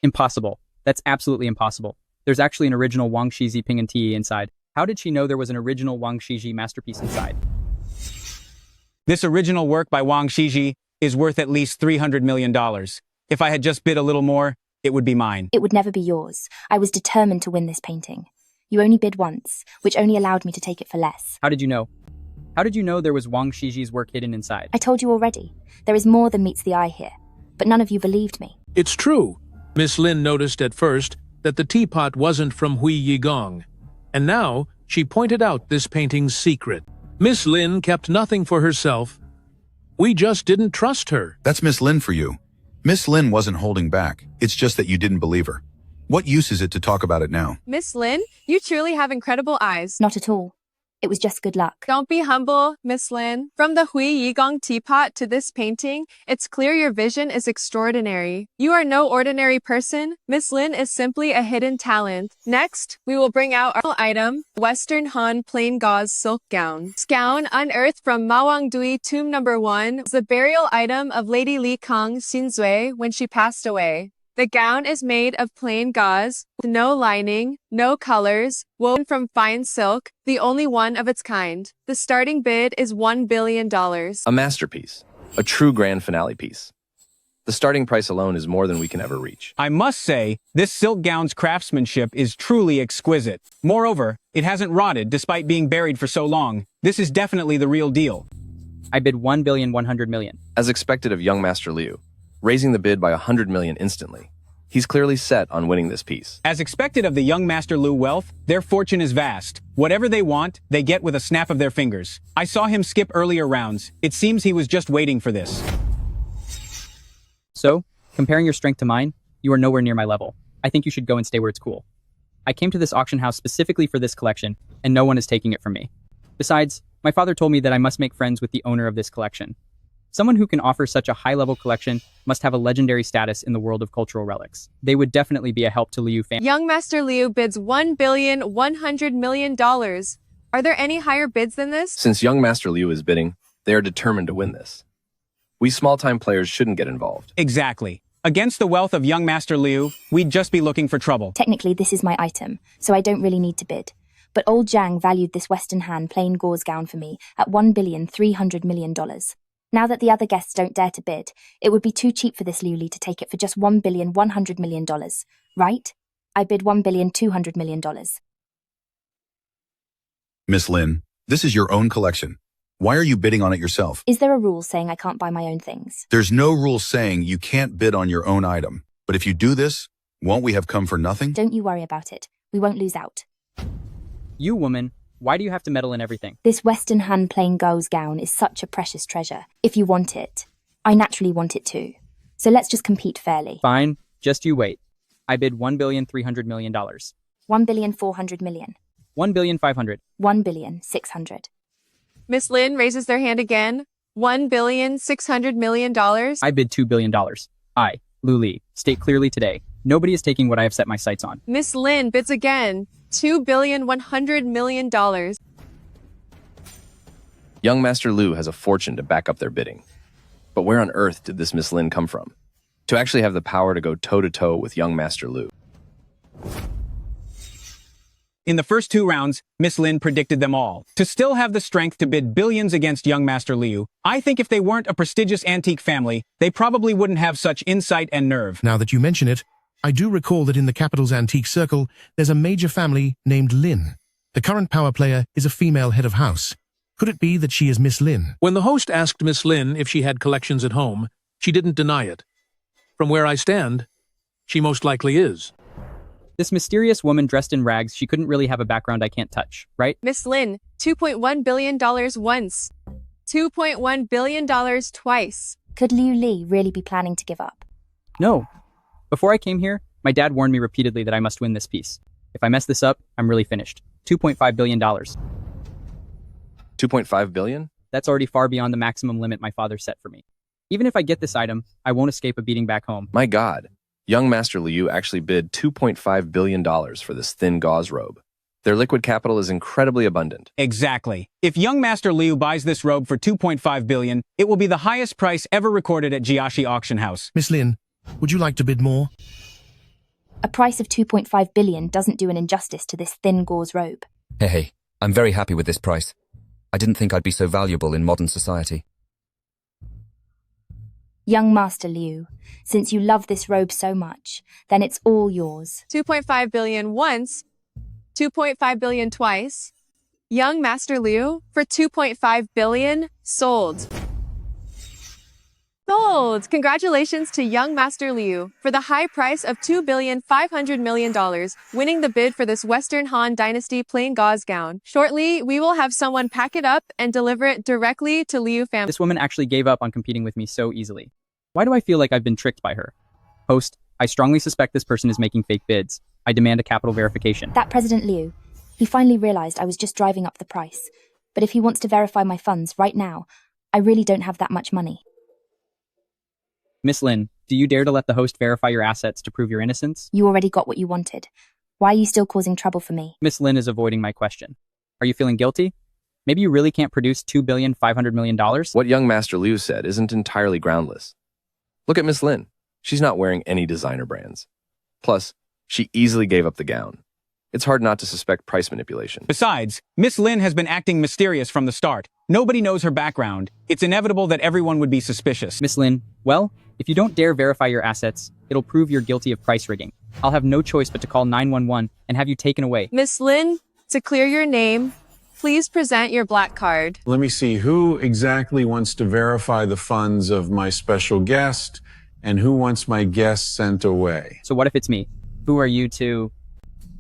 Impossible. That's absolutely impossible. There's actually an original Wang Xiji Ping An Tea inside. How did she know there was an original Wang Xiji masterpiece inside? This original work by Wang Xiji is worth at least $300 million. If I had just bid a little more, it would be mine. It would never be yours. I was determined to win this painting. You only bid once, which only allowed me to take it for less. How did you know? How did you know there was Wang Xiji's work hidden inside? I told you already. There is more than meets the eye here. But none of you believed me. It's true. Miss Lin noticed at first that the teapot wasn't from Hui Yigong. And now she pointed out this painting's secret. Miss Lin kept nothing for herself. We just didn't trust her. That's Miss Lin for you. Miss Lin wasn't holding back. It's just that you didn't believe her. What use is it to talk about it now? Miss Lin, you truly have incredible eyes. Not at all. It was just good luck. Don't be humble, Miss Lin. From the Hui Yigong teapot to this painting, it's clear your vision is extraordinary. You are no ordinary person. Miss Lin is simply a hidden talent. Next, we will bring out our item, Western Han plain gauze silk gown. This gown, unearthed from Mawangdui tomb number 1, was the burial item of Lady Li Kang Xinzui when she passed away. The gown is made of plain gauze, with no lining, no colors, woven from fine silk, the only one of its kind. The starting bid is $1 billion. A masterpiece. A true grand finale piece. The starting price alone is more than we can ever reach. I must say, this silk gown's craftsmanship is truly exquisite. Moreover, it hasn't rotted despite being buried for so long. This is definitely the real deal. I bid $1,100,000,000. As expected of young Master Liu, raising the bid by $100 million instantly. He's clearly set on winning this piece. As expected of the young Master Liu wealth, their fortune is vast. Whatever they want, they get with a snap of their fingers. I saw him skip earlier rounds. It seems he was just waiting for this. So, comparing your strength to mine, you are nowhere near my level. I think you should go and stay where it's cool. I came to this auction house specifically for this collection, and no one is taking it from me. Besides, my father told me that I must make friends with the owner of this collection. Someone who can offer such a high-level collection must have a legendary status in the world of cultural relics. They would definitely be a help to Liu family. Young Master Liu bids $1,100,000,000. Are there any higher bids than this? Since young Master Liu is bidding, they are determined to win this. We small-time players shouldn't get involved. Exactly. Against the wealth of young Master Liu, we'd just be looking for trouble. Technically, this is my item, so I don't really need to bid. But old Zhang valued this Western Han plain gauze gown for me at $1,300,000,000. Now that the other guests don't dare to bid, it would be too cheap for this Liu Li to take it for just $1,100,000,000, right? I bid $1,200,000,000. Miss Lin, this is your own collection. Why are you bidding on it yourself? Is there a rule saying I can't buy my own things? There's no rule saying you can't bid on your own item. But if you do this, won't we have come for nothing? Don't you worry about it. We won't lose out. You woman, why do you have to meddle in everything? This Western Han plain gauze gown is such a precious treasure. If you want it, I naturally want it too. So let's just compete fairly. Fine, just you wait. I bid $1,300,000,000. $1,400,000,000. $1,500,000,000. $1,600,000,000. Miss Lin raises their hand again. $1,600,000,000. I bid $2 billion. I, Liu Li, state clearly today, nobody is taking what I have set my sights on. Miss Lin bids again. $2,100,000,000. Young Master Liu has a fortune to back up their bidding. But where on earth did this Miss Lin come from? To actually have the power to go toe-to-toe with young Master Liu. In the first 2 rounds, Miss Lin predicted them all. To still have the strength to bid billions against young Master Liu, I think if they weren't a prestigious antique family, they probably wouldn't have such insight and nerve. Now that you mention it, I do recall that in the capital's antique circle, there's a major family named Lin. The current power player is a female head of house. Could it be that she is Miss Lin? When the host asked Miss Lin if she had collections at home, she didn't deny it. From where I stand, she most likely is. This mysterious woman dressed in rags, she couldn't really have a background I can't touch, right? Miss Lin, $2.1 billion once. $2.1 billion twice. Could Liu Li really be planning to give up? No. Before I came here, my dad warned me repeatedly that I must win this piece. If I mess this up, I'm really finished. $2.5 billion. $2.5 billion? That's already far beyond the maximum limit my father set for me. Even if I get this item, I won't escape a beating back home. My God. Young Master Liu actually bid $2.5 billion for this thin gauze robe. Their liquid capital is incredibly abundant. Exactly. If young Master Liu buys this robe for $2.5 billion, it will be the highest price ever recorded at Jiashi Auction House. Miss Lin, would you like to bid more? A price of $2.5 billion doesn't do an injustice to this thin gauze robe. Hey, I'm very happy with this price. I didn't think I'd be so valuable in modern society. Young Master Liu, since you love this robe so much, then it's all yours. $2.5 billion once. $2.5 billion twice. Young Master Liu for $2.5 billion sold. Sold! Congratulations to young Master Liu for the high price of $2,500,000,000, winning the bid for this Western Han Dynasty plain gauze gown. Shortly, we will have someone pack it up and deliver it directly to Liu family. This woman actually gave up on competing with me so easily. Why do I feel like I've been tricked by her? Host, I strongly suspect this person is making fake bids. I demand a capital verification. That President Liu, he finally realized I was just driving up the price. But if he wants to verify my funds right now, I really don't have that much money. Miss Lin, do you dare to let the host verify your assets to prove your innocence? You already got what you wanted. Why are you still causing trouble for me? Miss Lin is avoiding my question. Are you feeling guilty? Maybe you really can't produce $2,500,000,000? What young Master Liu said isn't entirely groundless. Look at Miss Lin. She's not wearing any designer brands. Plus, she easily gave up the gown. It's hard not to suspect price manipulation. Besides, Miss Lin has been acting mysterious from the start. Nobody knows her background. It's inevitable that everyone would be suspicious. Miss Lin, well, if you don't dare verify your assets, it'll prove you're guilty of price rigging. I'll have no choice but to call 911 and have you taken away. Miss Lin, to clear your name, please present your black card. Let me see, who exactly wants to verify the funds of my special guest, and who wants my guest sent away? So what if it's me? Who are you to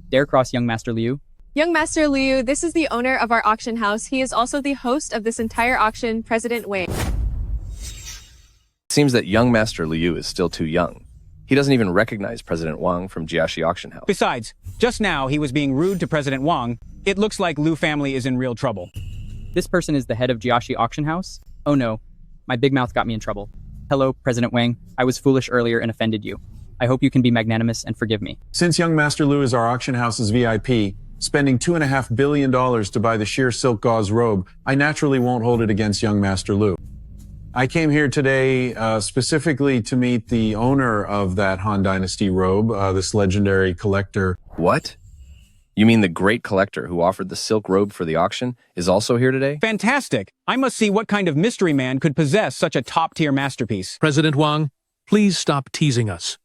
dare cross young Master Liu? Young Master Liu, this is the owner of our auction house. He is also the host of this entire auction, President Wang. It seems that young Master Liu is still too young. He doesn't even recognize President Wang from Jiashi Auction House. Besides, just now he was being rude to President Wang. It looks like Liu family is in real trouble. This person is the head of Jiashi Auction House? Oh no, my big mouth got me in trouble. Hello, President Wang. I was foolish earlier and offended you. I hope you can be magnanimous and forgive me. Since young Master Liu is our auction house's VIP, spending $2.5 billion to buy the sheer silk gauze robe, I naturally won't hold it against young Master Liu. I came here today specifically to meet the owner of that Han Dynasty robe, this legendary collector. What? You mean the great collector who offered the silk robe for the auction is also here today? Fantastic! I must see what kind of mystery man could possess such a top-tier masterpiece. President Wang, please stop teasing us.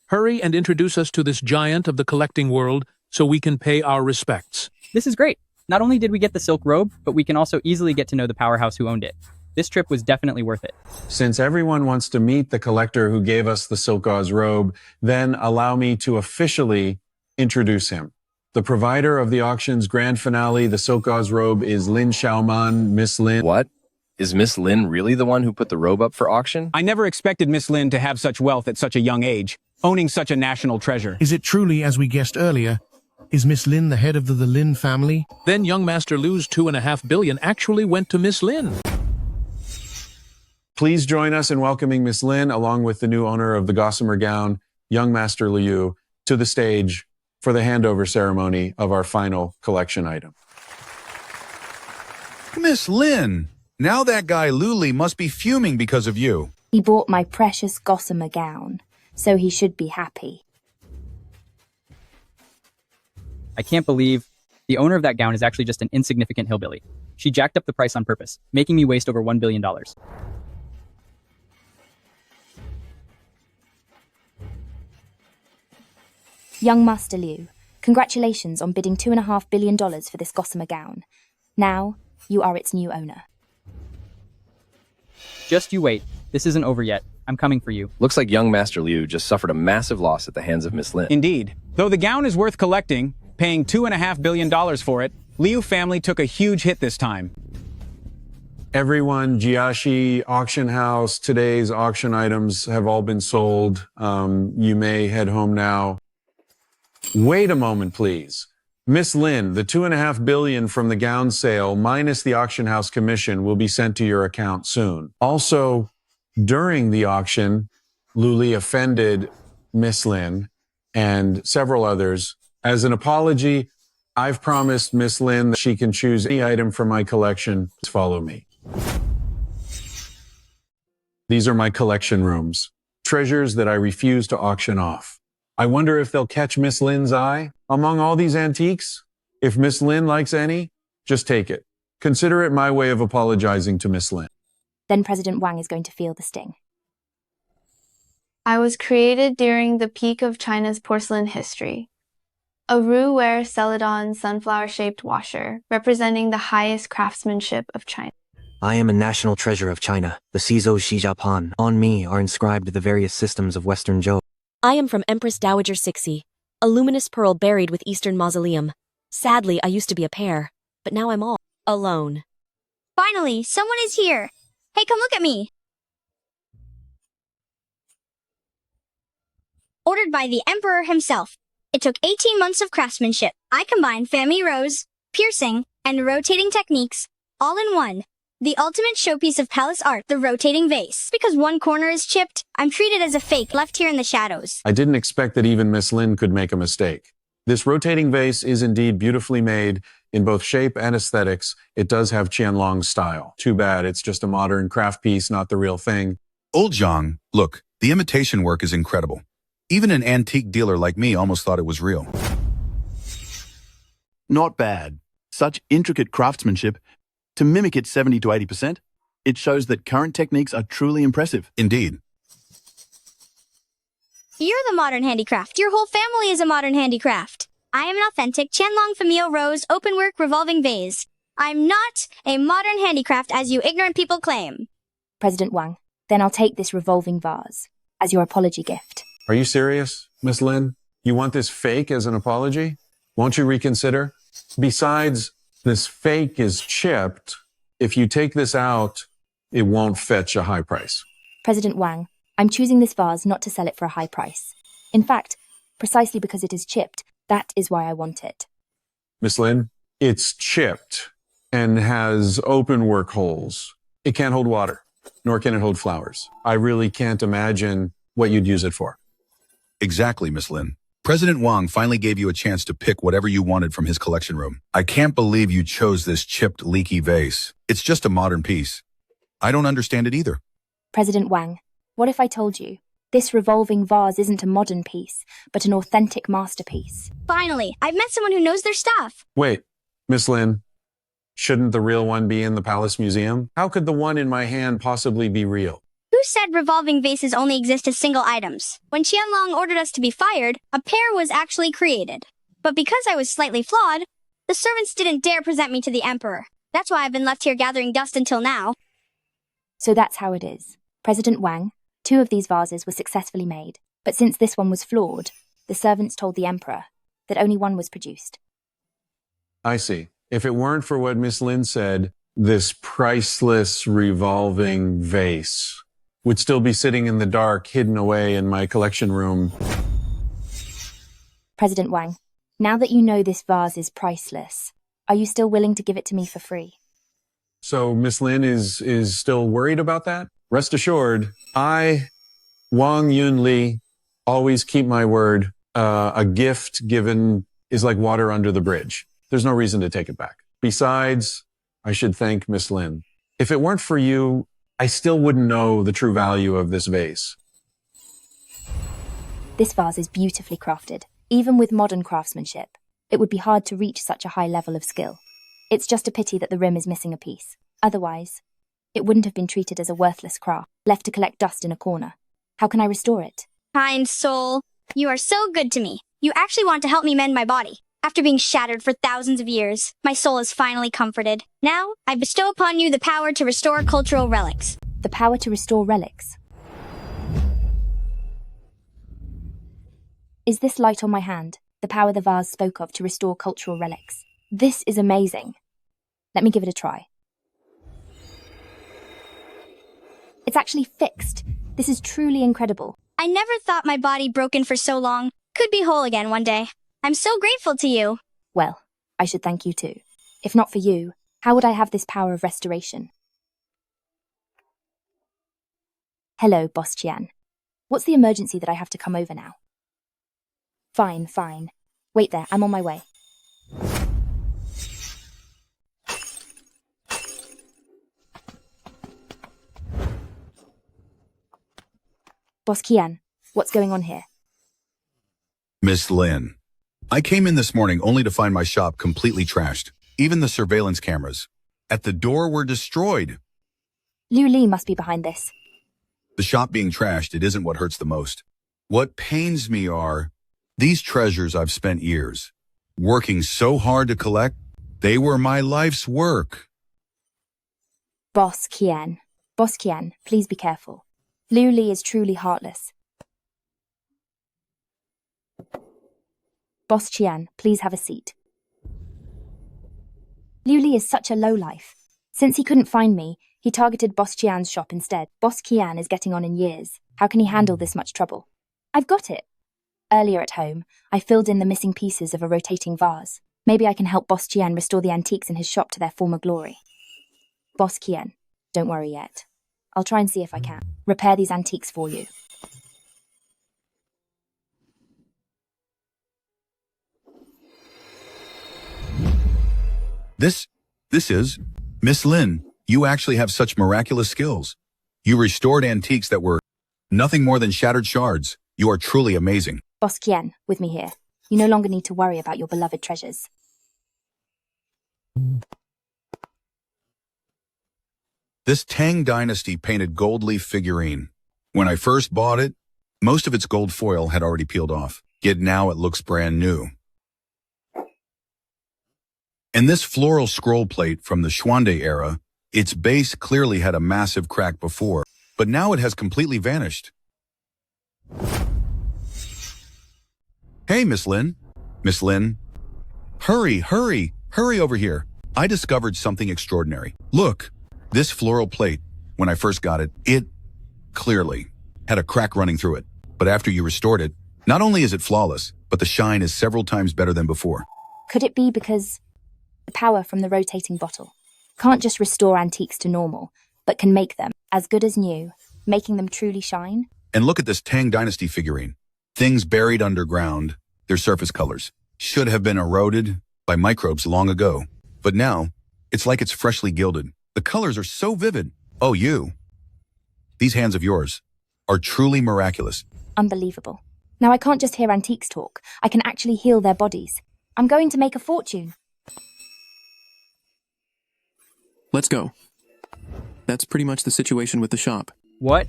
Hurry and introduce us to this giant of the collecting world so we can pay our respects. This is great. Not only did we get the silk robe, but we can also easily get to know the powerhouse who owned it. This trip was definitely worth it. Since everyone wants to meet the collector who gave us the silk gauze robe, then allow me to officially introduce him. The provider of the auction's grand finale, the silk gauze robe, is Lin Xiaoman, Miss Lin. What? Is Miss Lin really the one who put the robe up for auction? I never expected Miss Lin to have such wealth at such a young age, owning such a national treasure. Is it truly, as we guessed earlier, is Miss Lin the head of the Lin family? Then young Master Lu's $2.5 billion actually went to Miss Lin. Please join us in welcoming Miss Lin, along with the new owner of the gossamer gown, young Master Liu, to the stage for the handover ceremony of our final collection item. Miss Lin, now that guy Luli must be fuming because of you. He bought my precious gossamer gown, so he should be happy. I can't believe the owner of that gown is actually just an insignificant hillbilly. She jacked up the price on purpose, making me waste over $1 billion. Young Master Liu, congratulations on bidding $2.5 billion for this gossamer gown. Now, you are its new owner. Just you wait. This isn't over yet. I'm coming for you. Looks like young Master Liu just suffered a massive loss at the hands of Miss Lin. Indeed. Though the gown is worth collecting, paying $2.5 billion for it, Liu family took a huge hit this time. Everyone, Jiashi Auction House, today's auction items have all been sold. You may head home now. Wait a moment, please. Miss Lin, the $2.5 billion from the gown sale minus the auction house commission will be sent to your account soon. Also, during the auction, Luli offended Miss Lin and several others. As an apology, I've promised Miss Lin that she can choose any item from my collection. Follow me. These are my collection rooms, treasures that I refuse to auction off. I wonder if they'll catch Miss Lin's eye. Among all these antiques, if Miss Lin likes any, just take it. Consider it my way of apologizing to Miss Lin. Then President Wang is going to feel the sting. I was created during the peak of China's porcelain history. A roux-ware Celadon sunflower-shaped washer, representing the highest craftsmanship of China. I am a national treasure of China, the Sizhou Xijiapan. On me are inscribed the various systems of Western Zhou. I am from Empress Dowager Cixi, a luminous pearl buried with Eastern Mausoleum. Sadly, I used to be a pair, but now I'm all alone. Finally, someone is here. Hey, come look at me. Ordered by the Emperor himself. It took 18 months of craftsmanship. I combined Fami Rose, piercing, and rotating techniques, all in one. The ultimate showpiece of palace art, the rotating vase. Because one corner is chipped, I'm treated as a fake left here in the shadows. I didn't expect that even Miss Lin could make a mistake. This rotating vase is indeed beautifully made in both shape and aesthetics. It does have Qianlong's style. Too bad it's just a modern craft piece, not the real thing. Old Zhang, look, the imitation work is incredible. Even an antique dealer like me almost thought it was real. Not bad. Such intricate craftsmanship. To mimic it 70 to 80%, it shows that current techniques are truly impressive. Indeed. You're the modern handicraft. Your whole family is a modern handicraft. I am an authentic Qianlong Famille Rose openwork revolving vase. I'm not a modern handicraft as you ignorant people claim. President Wang, then I'll take this revolving vase as your apology gift. Are you serious, Miss Lin? You want this fake as an apology? Won't you reconsider? Besides, this fake is chipped. If you take this out, it won't fetch a high price. President Wang, I'm choosing this vase not to sell it for a high price. In fact, precisely because it is chipped, that is why I want it. Miss Lin, it's chipped and has open work holes. It can't hold water, nor can it hold flowers. I really can't imagine what you'd use it for. Exactly, Miss Lin. President Wang finally gave you a chance to pick whatever you wanted from his collection room. I can't believe you chose this chipped, leaky vase. It's just a modern piece. I don't understand it either. President Wang, what if I told you this revolving vase isn't a modern piece, but an authentic masterpiece? Finally, I've met someone who knows their stuff. Wait, Miss Lin, shouldn't the real one be in the Palace Museum? How could the one in my hand possibly be real? Who said revolving vases only exist as single items? When Qianlong ordered us to be fired, a pair was actually created. But because I was slightly flawed, the servants didn't dare present me to the Emperor. That's why I've been left here gathering dust until now. So that's how it is. President Wang, 2 of these vases were successfully made, but since this one was flawed, the servants told the Emperor that only one was produced. I see. If it weren't for what Miss Lin said, this priceless revolving vase would still be sitting in the dark, hidden away in my collection room. President Wang, now that you know this vase is priceless, are you still willing to give it to me for free? So Miss Lin is still worried about that? Rest assured, I, Wang Yunli, always keep my word. A gift given is like water under the bridge. There's no reason to take it back. Besides, I should thank Miss Lin. If it weren't for you, I still wouldn't know the true value of this vase. This vase is beautifully crafted. Even with modern craftsmanship, it would be hard to reach such a high level of skill. It's just a pity that the rim is missing a piece. Otherwise, it wouldn't have been treated as a worthless craft, left to collect dust in a corner. How can I restore it? Kind soul, you are so good to me. You actually want to help me mend my body. After being shattered for thousands of years, my soul is finally comforted. Now, I bestow upon you the power to restore cultural relics. The power to restore relics? Is this light on my hand the power the vase spoke of to restore cultural relics? This is amazing. Let me give it a try. It's actually fixed. This is truly incredible. I never thought my body broken for so long could be whole again one day. I'm so grateful to you. Well, I should thank you too. If not for you, how would I have this power of restoration? Hello, Boss Qian. What's the emergency that I have to come over now? Fine. Wait there, I'm on my way. Boss Qian, what's going on here? Miss Lin, I came in this morning only to find my shop completely trashed. Even the surveillance cameras at the door were destroyed. Liu Li must be behind this. The shop being trashed, it isn't what hurts the most. What pains me are these treasures I've spent years working so hard to collect. They were my life's work. Boss Qian, please be careful. Liu Li is truly heartless. Boss Qian, please have a seat. Liu Li is such a lowlife. Since he couldn't find me, he targeted Boss Qian's shop instead. Boss Qian is getting on in years. How can he handle this much trouble? I've got it. Earlier at home, I filled in the missing pieces of a rotating vase. Maybe I can help Boss Qian restore the antiques in his shop to their former glory. Boss Qian, don't worry yet. I'll try and see if I can repair these antiques for you. This is Miss Lin. You actually have such miraculous skills. You restored antiques that were nothing more than shattered shards. You are truly amazing. Boss Qian, with me here. You no longer need to worry about your beloved treasures. This Tang Dynasty painted gold leaf figurine. When I first bought it, most of its gold foil had already peeled off, yet now it looks brand new. And this floral scroll plate from the Xuande era, its base clearly had a massive crack before, but now it has completely vanished. Hey, Miss Lin. Miss Lin. Hurry over here. I discovered something extraordinary. Look, this floral plate, when I first got it, it clearly had a crack running through it. But after you restored it, not only is it flawless, but the shine is several times better than before. Could it be because the power from the rotating bottle can't just restore antiques to normal, but can make them as good as new, making them truly shine? And look at this Tang Dynasty figurine. Things buried underground, their surface colors, should have been eroded by microbes long ago. But now, it's like it's freshly gilded. The colors are so vivid. Oh, you. These hands of yours are truly miraculous. Unbelievable. Now I can't just hear antiques talk. I can actually heal their bodies. I'm going to make a fortune. Let's go. That's pretty much the situation with the shop. What?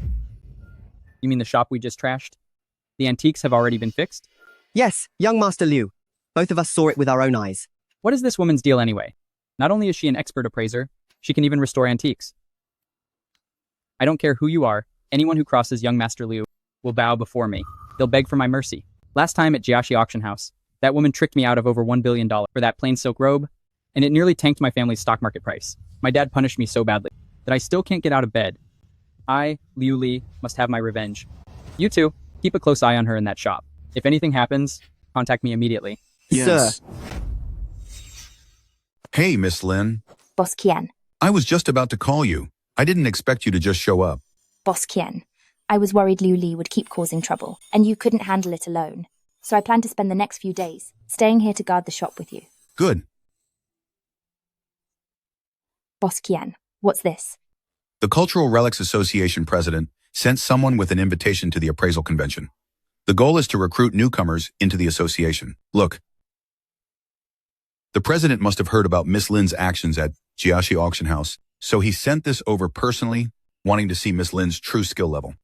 You mean the shop we just trashed? The antiques have already been fixed? Yes, young Master Liu. Both of us saw it with our own eyes. What is this woman's deal anyway? Not only is she an expert appraiser, she can even restore antiques. I don't care who you are, anyone who crosses young Master Liu will bow before me. They'll beg for my mercy. Last time at Jiaxi Auction House, that woman tricked me out of over $1 billion for that plain silk robe, and it nearly tanked my family's stock market price. My dad punished me so badly that I still can't get out of bed. I, Liu Li, must have my revenge. You two, keep a close eye on her in that shop. If anything happens, contact me immediately. Yes. Sir. Hey, Miss Lin. Boss Qian. I was just about to call you. I didn't expect you to just show up. Boss Qian. I was worried Liu Li would keep causing trouble, and you couldn't handle it alone. So I plan to spend the next few days staying here to guard the shop with you. Good. Boss Qian, what's this? The Cultural Relics Association president sent someone with an invitation to the appraisal convention. The goal is to recruit newcomers into the association. Look, the president must have heard about Miss Lin's actions at Jiaxi Auction House, so he sent this over personally, wanting to see Miss Lin's true skill level.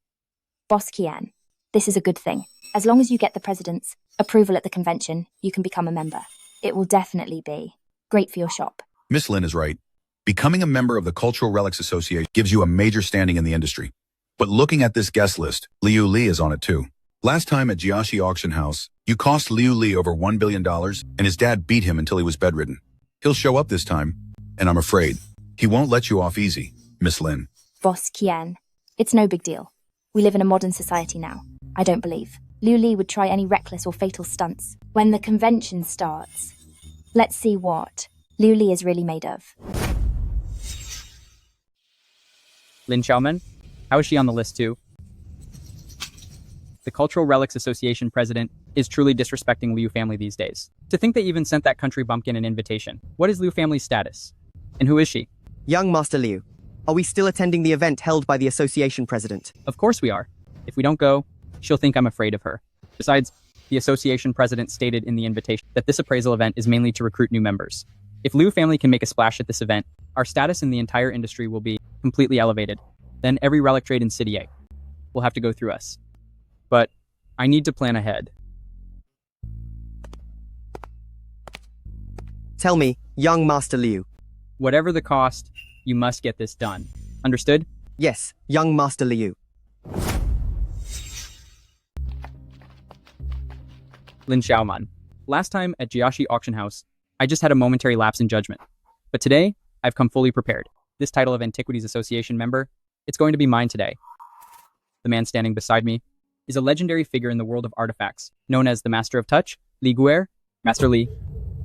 Boss Qian, this is a good thing. As long as you get the president's approval at the convention, you can become a member. It will definitely be great for your shop. Miss Lin is right. Becoming a member of the Cultural Relics Association gives you a major standing in the industry. But looking at this guest list, Liu Li is on it too. Last time at Jiaxi Auction House, you cost Liu Li over $1 billion, and his dad beat him until he was bedridden. He'll show up this time, and I'm afraid he won't let you off easy, Miss Lin. Boss Qian, it's no big deal. We live in a modern society now. I don't believe Liu Li would try any reckless or fatal stunts. When the convention starts, let's see what Liu Li is really made of. Lin Xiaoman? How is she on the list too? The Cultural Relics Association president is truly disrespecting Liu family these days. To think they even sent that country bumpkin an invitation. What is Liu family's status? And who is she? Young Master Liu, are we still attending the event held by the association president? Of course we are. If we don't go, she'll think I'm afraid of her. Besides, the association president stated in the invitation that this appraisal event is mainly to recruit new members. If Liu family can make a splash at this event, our status in the entire industry will be completely elevated. Then every relic trade in City A will have to go through us. But I need to plan ahead. Tell me, young Master Liu. Whatever the cost, you must get this done. Understood? Yes, young Master Liu. Lin Xiaoman. Last time at Jiaxi Auction House, I just had a momentary lapse in judgment. But today, I've come fully prepared. This title of Antiquities Association member, it's going to be mine today. The man standing beside me is a legendary figure in the world of artifacts, known as the Master of Touch, Li Guer, Master Li.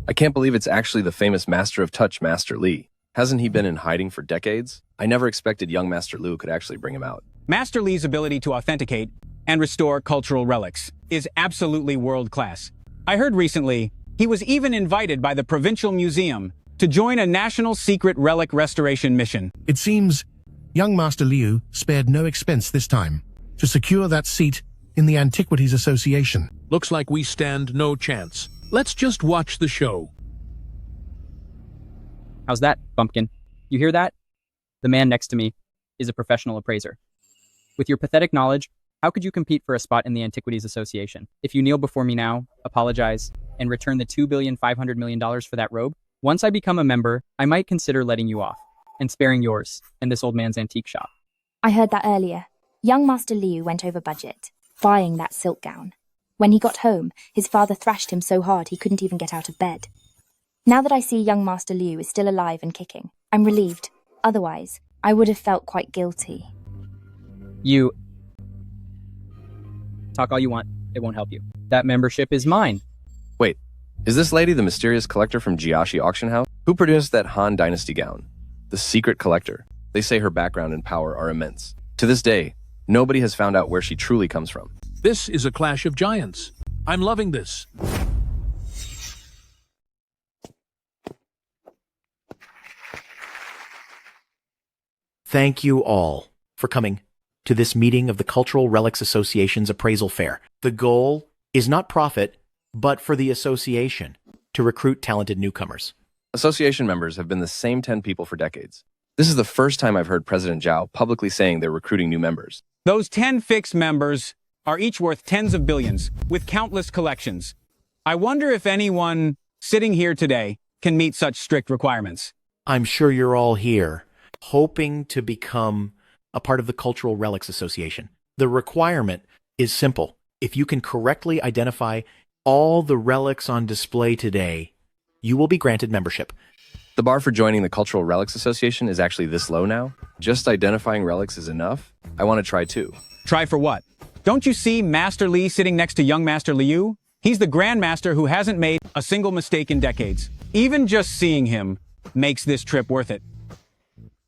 I can't believe it's actually the famous Master of Touch, Master Li. Hasn't he been in hiding for decades? I never expected young Master Liu could actually bring him out. Master Li's ability to authenticate and restore cultural relics is absolutely world-class. I heard recently he was even invited by the Provincial Museum to join a national secret relic restoration mission. It seems young Master Liu spared no expense this time to secure that seat in the Antiquities Association. Looks like we stand no chance. Let's just watch the show. How's that, Bumpkin? You hear that? The man next to me is a professional appraiser. With your pathetic knowledge, how could you compete for a spot in the Antiquities Association? If you kneel before me now, apologize, and return the $2.5 billion for that robe, once I become a member, I might consider letting you off and sparing yours and this old man's antique shop. I heard that earlier. Young Master Liu went over budget, buying that silk gown. When he got home, his father thrashed him so hard he couldn't even get out of bed. Now that I see young Master Liu is still alive and kicking, I'm relieved. Otherwise, I would have felt quite guilty. You talk all you want, it won't help you. That membership is mine. Wait, is this lady the mysterious collector from Jiaxi Auction House? Who produced that Han Dynasty gown? The secret collector. They say her background and power are immense. To this day, nobody has found out where she truly comes from. This is a clash of giants. I'm loving this. Thank you all for coming to this meeting of the Cultural Relics Association's appraisal fair. The goal is not profit, but for the association to recruit talented newcomers. Association members have been the same 10 people for decades. This is the first time I've heard President Zhao publicly saying they're recruiting new members. Those 10 fixed members are each worth tens of billions, with countless collections. I wonder if anyone sitting here today can meet such strict requirements. I'm sure you're all here hoping to become a part of the Cultural Relics Association. The requirement is simple. If you can correctly identify all the relics on display today, you will be granted membership. The bar for joining the Cultural Relics Association is actually this low now. Just identifying relics is enough. I want to try too. Try for what? Don't you see Master Li sitting next to young Master Liu? He's the Grandmaster who hasn't made a single mistake in decades. Even just seeing him makes this trip worth it.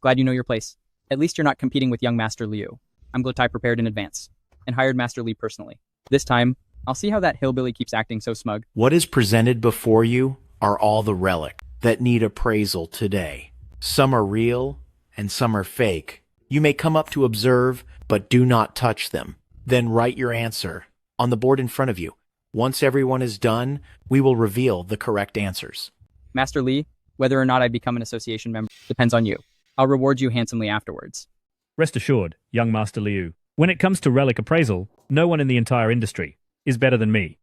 Glad you know your place. At least you're not competing with young Master Liu. I'm Glutai prepared in advance and hired Master Li personally. This time, I'll see how that hillbilly keeps acting so smug. What is presented before you are all the relics that need appraisal today. Some are real and some are fake. You may come up to observe, but do not touch them. Then write your answer on the board in front of you. Once everyone is done, we will reveal the correct answers. Master Li, whether or not I become an association member depends on you. I'll reward you handsomely afterwards. Rest assured, young Master Liu, when it comes to relic appraisal, no one in the entire industry is better than me.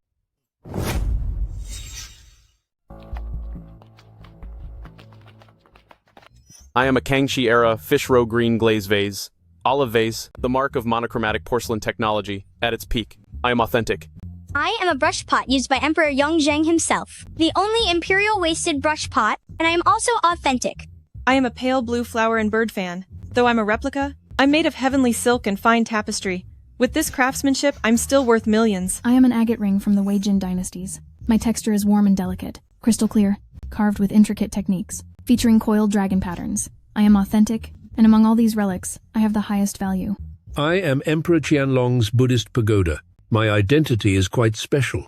I am a Kangxi-era fish roe green glaze vase, olive vase, the mark of monochromatic porcelain technology, at its peak. I am authentic. I am a brush pot used by Emperor Yongzheng himself, the only imperial wasted brush pot, and I am also authentic. I am a pale blue flower and bird fan. Though I'm a replica, I'm made of heavenly silk and fine tapestry. With this craftsmanship, I'm still worth millions. I am an agate ring from the Wei Jin dynasties. My texture is warm and delicate, crystal clear, carved with intricate techniques, featuring coiled dragon patterns. I am authentic, and among all these relics, I have the highest value. I am Emperor Qianlong's Buddhist pagoda. My identity is quite special.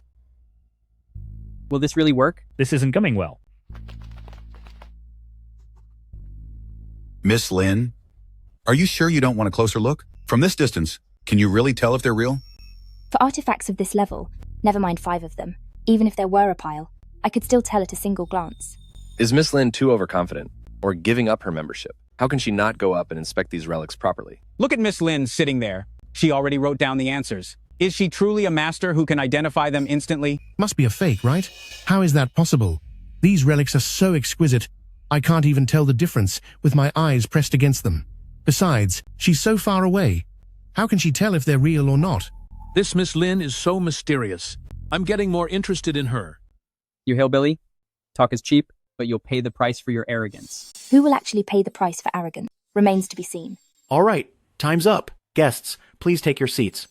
Will this really work? This isn't coming well. Miss Lin, are you sure you don't want a closer look? From this distance, can you really tell if they're real? For artifacts of this level, never mind 5 of them, even if there were a pile, I could still tell at a single glance. Is Miss Lin too overconfident or giving up her membership? How can she not go up and inspect these relics properly? Look at Miss Lin sitting there. She already wrote down the answers. Is she truly a master who can identify them instantly? Must be a fake, right? How is that possible? These relics are so exquisite, I can't even tell the difference with my eyes pressed against them. Besides, she's so far away. How can she tell if they're real or not? This Miss Lin is so mysterious. I'm getting more interested in her. You hillbilly? Talk is cheap, but you'll pay the price for your arrogance. Who will actually pay the price for arrogance remains to be seen. All right, time's up. Guests, please take your seats.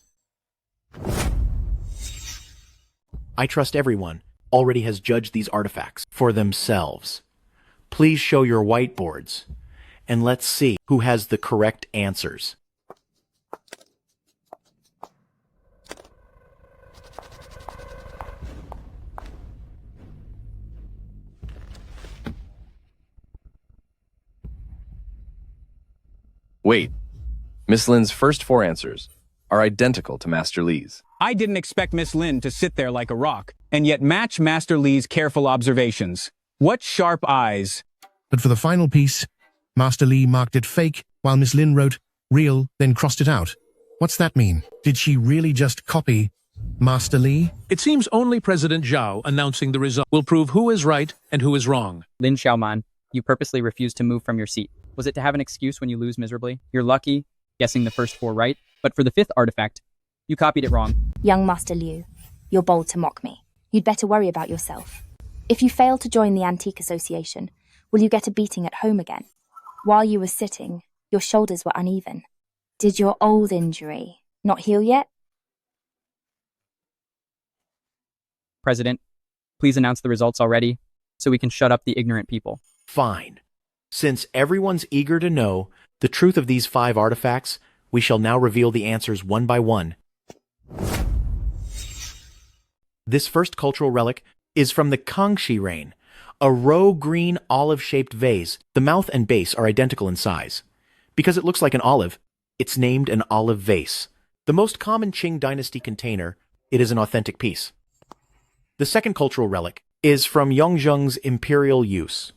I trust everyone already has judged these artifacts for themselves. Please show your whiteboards, and let's see who has the correct answers. Wait, Miss Lin's first 4 answers are identical to Master Li's. I didn't expect Miss Lin to sit there like a rock, and yet match Master Li's careful observations. What sharp eyes. But for the final piece, Master Li marked it fake, while Miss Lin wrote real, then crossed it out. What's that mean? Did she really just copy Master Li? It seems only President Zhao announcing the result will prove who is right and who is wrong. Lin Xiaoman, you purposely refused to move from your seat. Was it to have an excuse when you lose miserably? You're lucky, guessing the first 4 right, but for the 5th artifact, you copied it wrong. Young Master Liu, you're bold to mock me. You'd better worry about yourself. If you fail to join the Antique Association, will you get a beating at home again? While you were sitting, your shoulders were uneven. Did your old injury not heal yet? President, please announce the results already, so we can shut up the ignorant people. Fine. Since everyone's eager to know the truth of these 5 artifacts, we shall now reveal the answers one by one. This first cultural relic is from the Kangxi reign, a roe green olive-shaped vase. The mouth and base are identical in size. Because it looks like an olive, it's named an olive vase. The most common Qing dynasty container, it is an authentic piece. The second cultural relic is from Yongzheng's imperial use,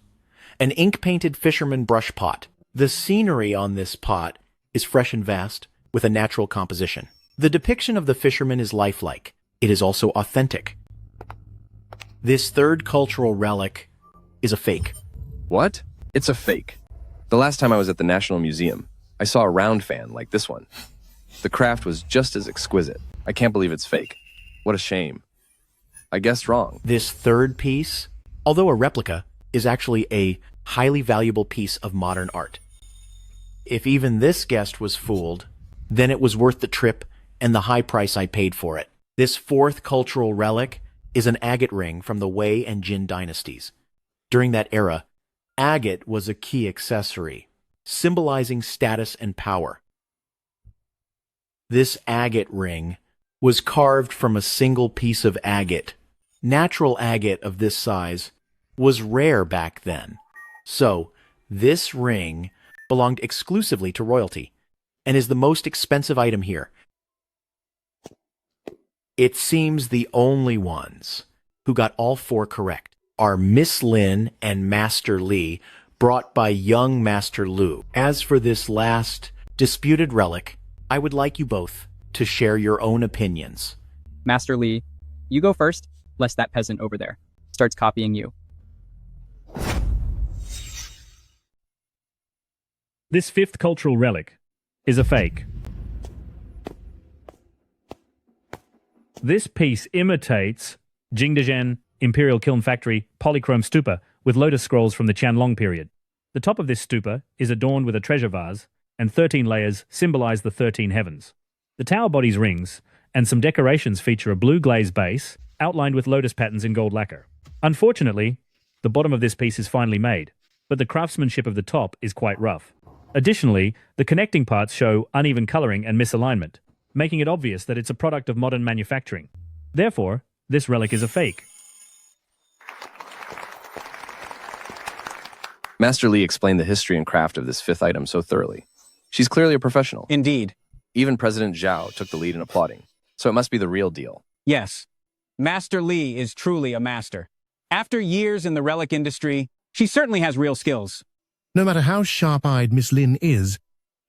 an ink-painted fisherman brush pot. The scenery on this pot is fresh and vast, with a natural composition. The depiction of the fisherman is lifelike. It is also authentic. This third cultural relic is a fake. What? It's a fake. The last time I was at the National Museum, I saw a round fan like this one. The craft was just as exquisite. I can't believe it's fake. What a shame. I guessed wrong. This third piece, although a replica, is actually a highly valuable piece of modern art. If even this guest was fooled, then it was worth the trip and the high price I paid for it. This fourth cultural relic is an agate ring from the Wei and Jin dynasties. During that era, agate was a key accessory, symbolizing status and power. This agate ring was carved from a single piece of agate. Natural agate of this size was rare back then. So, this ring belonged exclusively to royalty and is the most expensive item here. It seems the only ones who got all four correct are Miss Lin and Master Li, brought by young Master Lu. As for this last disputed relic, I would like you both to share your own opinions. Master Li, you go first, lest that peasant over there starts copying you. This fifth cultural relic is a fake. This piece imitates Jingdezhen Imperial Kiln Factory polychrome stupa with lotus scrolls from the Qianlong period. The top of this stupa is adorned with a treasure vase, and 13 layers symbolize the 13 heavens. The tower body's rings and some decorations feature a blue glaze base outlined with lotus patterns in gold lacquer. Unfortunately, the bottom of this piece is finely made, but the craftsmanship of the top is quite rough. Additionally, the connecting parts show uneven coloring and misalignment, making it obvious that it's a product of modern manufacturing. Therefore, this relic is a fake. Master Li explained the history and craft of this fifth item so thoroughly. She's clearly a professional. Indeed. Even President Zhao took the lead in applauding, so it must be the real deal. Yes. Master Li is truly a master. After years in the relic industry, she certainly has real skills. No matter how sharp-eyed Miss Lin is,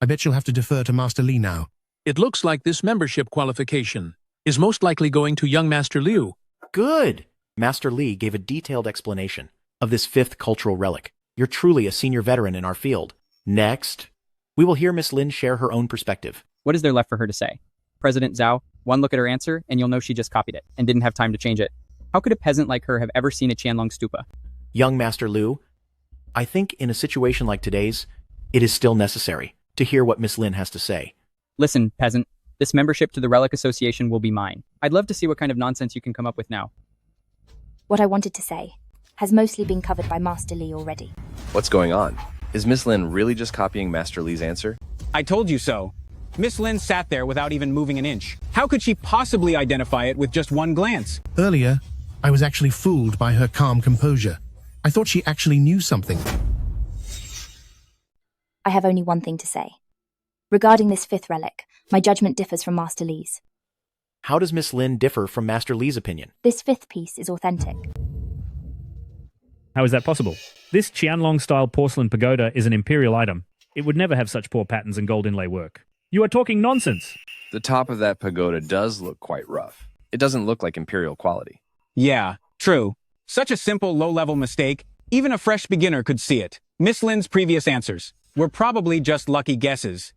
I bet she'll have to defer to Master Li now. It looks like this membership qualification is most likely going to young Master Liu. Good! Master Li gave a detailed explanation of this fifth cultural relic. You're truly a senior veteran in our field. Next, we will hear Miss Lin share her own perspective. What is there left for her to say? President Zhao, one look at her answer and you'll know she just copied it and didn't have time to change it. How could a peasant like her have ever seen a Qianlong stupa? Young Master Liu, I think in a situation like today's, it is still necessary to hear what Miss Lin has to say. Listen, peasant, this membership to the Relic Association will be mine. I'd love to see what kind of nonsense you can come up with now. What I wanted to say has mostly been covered by Master Li already. What's going on? Is Miss Lin really just copying Master Li's answer? I told you so. Miss Lin sat there without even moving an inch. How could she possibly identify it with just one glance? Earlier, I was actually fooled by her calm composure. I thought she actually knew something. I have only one thing to say. Regarding this fifth relic, my judgment differs from Master Li's. How does Miss Lin differ from Master Li's opinion? This fifth piece is authentic. How is that possible? This Qianlong-style porcelain pagoda is an imperial item. It would never have such poor patterns and gold inlay work. You are talking nonsense. The top of that pagoda does look quite rough. It doesn't look like imperial quality. Yeah, true. Such a simple, low-level mistake, even a fresh beginner could see it. Miss Lin's previous answers were probably just lucky guesses.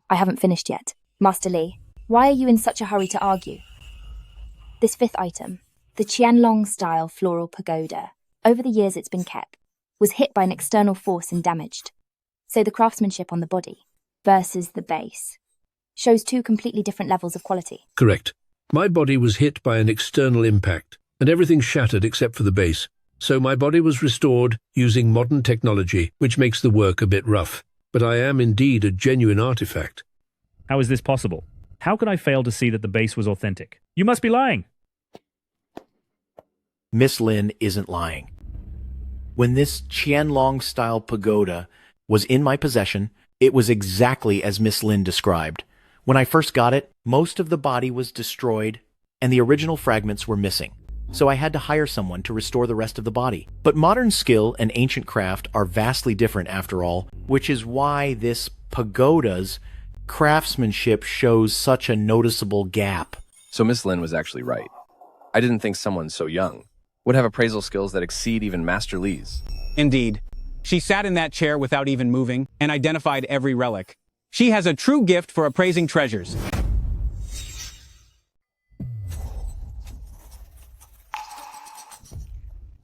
I haven't finished yet. Master Li, why are you in such a hurry to argue? This fifth item, the Qianlong-style floral pagoda, over the years it's been kept, was hit by an external force and damaged. So the craftsmanship on the body versus the base shows two completely different levels of quality. Correct. My body was hit by an external impact, and everything shattered except for the base. So my body was restored using modern technology, which makes the work a bit rough. But I am indeed a genuine artifact. How is this possible? How could I fail to see that the base was authentic? You must be lying. Miss Lin isn't lying. When this Qianlong-style pagoda was in my possession, It was exactly as Miss Lin described. When I first got it, most of the body was destroyed, and the original fragments were missing. So I had to hire someone to restore the rest of the body. But modern skill and ancient craft are vastly different after all, which is why this pagoda's craftsmanship shows such a noticeable gap. So Miss Lin was actually right. I didn't think someone so young would have appraisal skills that exceed even Master Li's. Indeed. She sat in that chair without even moving and identified every relic. She has a true gift for appraising treasures.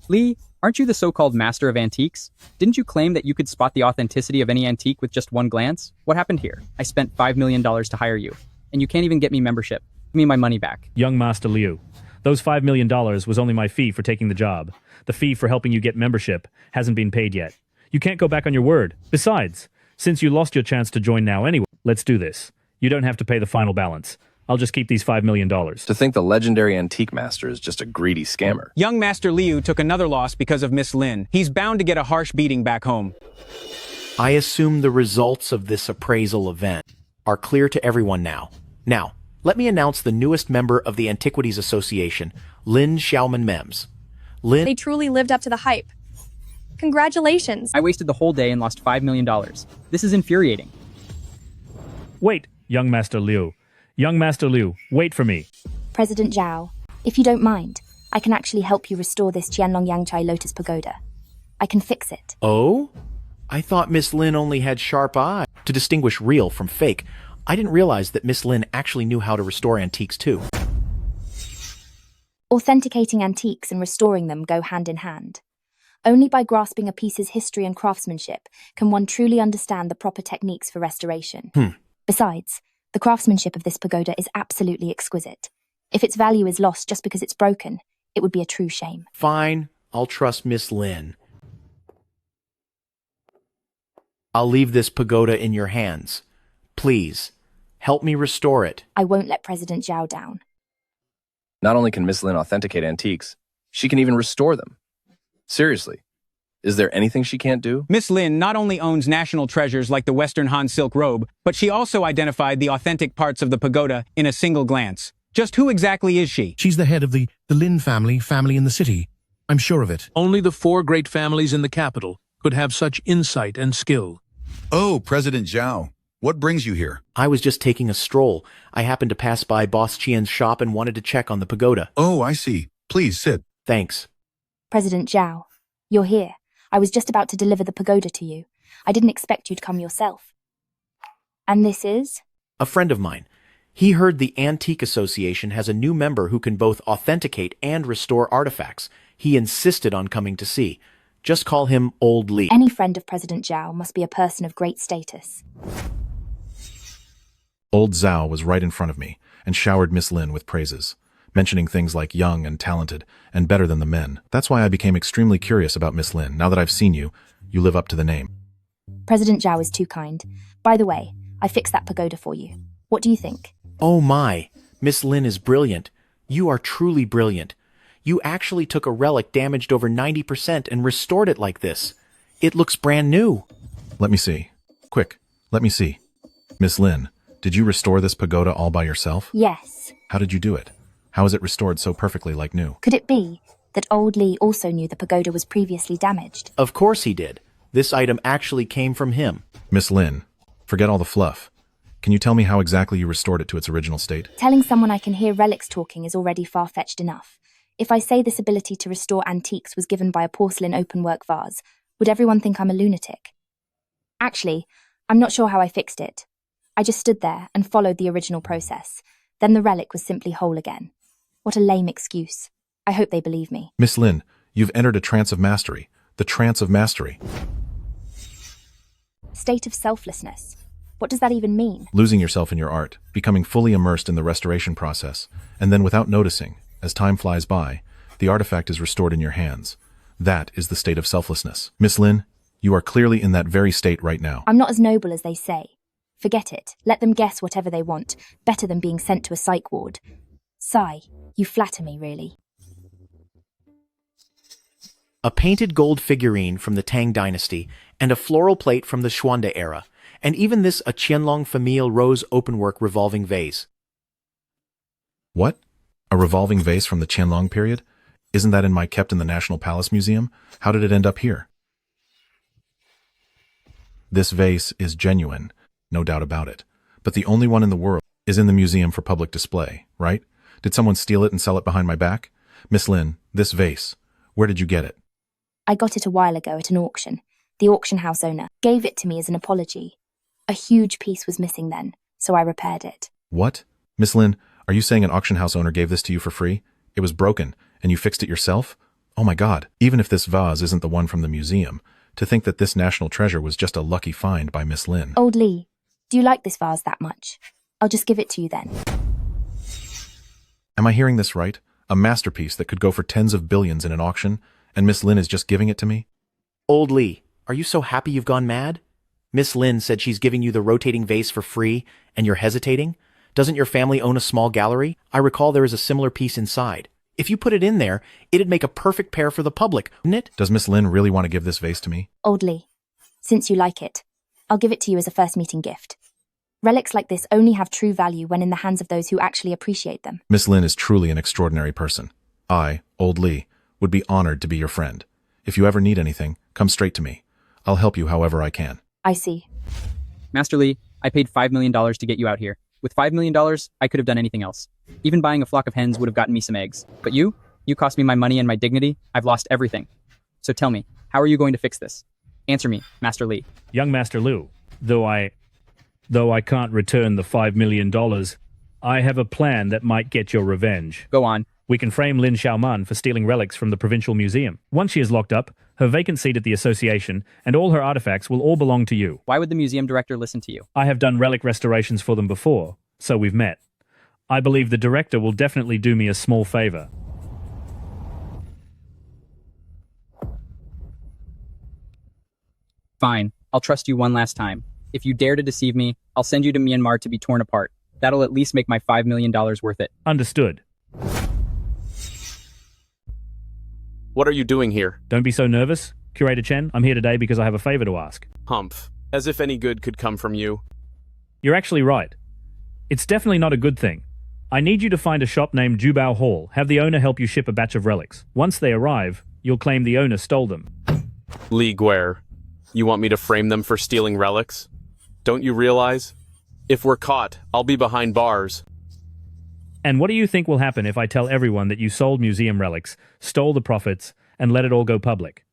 Lee, aren't you the so-called master of antiques? Didn't you claim that you could spot the authenticity of any antique with just one glance? What happened here? I spent $5 million to hire you, and you can't even get me membership. Give me my money back. Young Master Liu, those $5 million was only my fee for taking the job. The fee for helping you get membership hasn't been paid yet. You can't go back on your word. Besides, since you lost your chance to join now anyway, let's do this. You don't have to pay the final balance. I'll just keep these $5 million. To think the legendary antique master is just a greedy scammer. Young Master Liu took another loss because of Miss Lin. He's bound to get a harsh beating back home. I assume the results of this appraisal event are clear to everyone now. Now, let me announce the newest member of the Antiquities Association, Lin Xiaoman Mems. Lin... They truly lived up to the hype. Congratulations. I wasted the whole day and lost $5 million. This is infuriating. Wait, Young Master Liu. Young Master Liu, wait for me. President Zhao, if you don't mind, I can actually help you restore this Qianlong Yangchai Lotus Pagoda. I can fix it. Oh? I thought Miss Lin only had sharp eyes to distinguish real from fake. I didn't realize that Miss Lin actually knew how to restore antiques too. Authenticating antiques and restoring them go hand in hand. Only by grasping a piece's history and craftsmanship can one truly understand the proper techniques for restoration. Besides, the craftsmanship of this pagoda is absolutely exquisite. If its value is lost just because it's broken, it would be a true shame. Fine, I'll trust Miss Lin. I'll leave this pagoda in your hands. Please, help me restore it. I won't let President Zhao down. Not only can Miss Lin authenticate antiques, she can even restore them. Seriously, is there anything she can't do? Miss Lin not only owns national treasures like the Western Han silk robe, but she also identified the authentic parts of the pagoda in a single glance. Just who exactly is she? She's the head of the Lin family in the city. I'm sure of it. Only the 4 great families in the capital could have such insight and skill. Oh, President Zhao, what brings you here? I was just taking a stroll. I happened to pass by Boss Qian's shop and wanted to check on the pagoda. Oh, I see. Please sit. Thanks. President Zhao, you're here. I was just about to deliver the pagoda to you. I didn't expect you'd come yourself. And this is? A friend of mine. He heard the Antique Association has a new member who can both authenticate and restore artifacts. He insisted on coming to see. Just call him Old Lee. Any friend of President Zhao must be a person of great status. Old Zhao was right in front of me and showered Miss Lin with praises, mentioning things like young and talented and better than the men. That's why I became extremely curious about Miss Lin. Now that I've seen you, you live up to the name. President Zhao is too kind. By the way, I fixed that pagoda for you. What do you think? Oh my, Miss Lin is brilliant. You are truly brilliant. You actually took a relic damaged over 90% and restored it like this. It looks brand new. Let me see. Quick, let me see. Miss Lin, did you restore this pagoda all by yourself? Yes. How did you do it? How is it restored so perfectly like new? Could it be that Old Lee also knew the pagoda was previously damaged? Of course he did. This item actually came from him. Miss Lin, forget all the fluff. Can you tell me how exactly you restored it to its original state? Telling someone I can hear relics talking is already far-fetched enough. If I say this ability to restore antiques was given by a porcelain open-work vase, would everyone think I'm a lunatic? Actually, I'm not sure how I fixed it. I just stood there and followed the original process. Then the relic was simply whole again. What a lame excuse. I hope they believe me. Miss Lin, you've entered a trance of mastery. The trance of mastery. State of selflessness. What does that even mean? Losing yourself in your art, becoming fully immersed in the restoration process, and then without noticing, as time flies by, the artifact is restored in your hands. That is the state of selflessness. Miss Lin, you are clearly in that very state right now. I'm not as noble as they say. Forget it. Let them guess whatever they want. Better than being sent to a psych ward. Sigh, you flatter me, really. A painted gold figurine from the Tang Dynasty and a floral plate from the Xuande era. and even this a Qianlong Famille Rose openwork revolving vase. What? A revolving vase from the Qianlong period? Isn't that in my kept in the National Palace Museum? How did it end up here? This vase is genuine, no doubt about it. But the only one in the world is in the museum for public display, right? Did someone steal it and sell it behind my back? Miss Lin, this vase, where did you get it? I got it a while ago at an auction. The auction house owner gave it to me as an apology. A huge piece was missing then, so I repaired it. What? Miss Lin, are you saying an auction house owner gave this to you for free? It was broken, and you fixed it yourself? Oh my god, even if this vase isn't the one from the museum, to think that this national treasure was just a lucky find by Miss Lin. Old Lee, do you like this vase that much? I'll just give it to you then. Am I hearing this right? A masterpiece that could go for tens of billions in an auction, and Miss Lin is just giving it to me? Old Lee, are you so happy you've gone mad? Miss Lin said she's giving you the rotating vase for free, and you're hesitating? Doesn't your family own a small gallery? I recall there is a similar piece inside. If you put it in there, it'd make a perfect pair for the public, wouldn't it? Does Miss Lin really want to give this vase to me? Old Lee, since you like it, I'll give it to you as a first meeting gift. Relics like this only have true value when in the hands of those who actually appreciate them. Miss Lin is truly an extraordinary person. I, Old Lee, would be honored to be your friend. If you ever need anything, come straight to me. I'll help you however I can. I see. Master Lee, I paid $5 million to get you out here. With $5 million, I could have done anything else. Even buying a flock of hens would have gotten me some eggs. But you cost me my money and my dignity. I've lost everything. So tell me, how are you going to fix this? Answer me, Master Lee. Young Master Liu, though I can't return the $5 million, I have a plan that might get your revenge. Go on. We can frame Lin Xiaoman for stealing relics from the Provincial Museum. Once she is locked up, her vacant seat at the association and all her artifacts will all belong to you. Why would the museum director listen to you? I have done relic restorations for them before, so we've met. I believe the director will definitely do me a small favor. Fine, I'll trust you one last time. If you dare to deceive me, I'll send you to Myanmar to be torn apart. That'll at least make my $5 million worth it. Understood. What are you doing here? Don't be so nervous. Curator Chen, I'm here today because I have a favor to ask. Humph. As if any good could come from you. You're actually right. It's definitely not a good thing. I need you to find a shop named Jubao Hall, have the owner help you ship a batch of relics. Once they arrive, you'll claim the owner stole them. Li Guer, you want me to frame them for stealing relics? Don't you realize? If we're caught, I'll be behind bars. And what do you think will happen if I tell everyone that you sold museum relics, stole the profits, and let it all go public?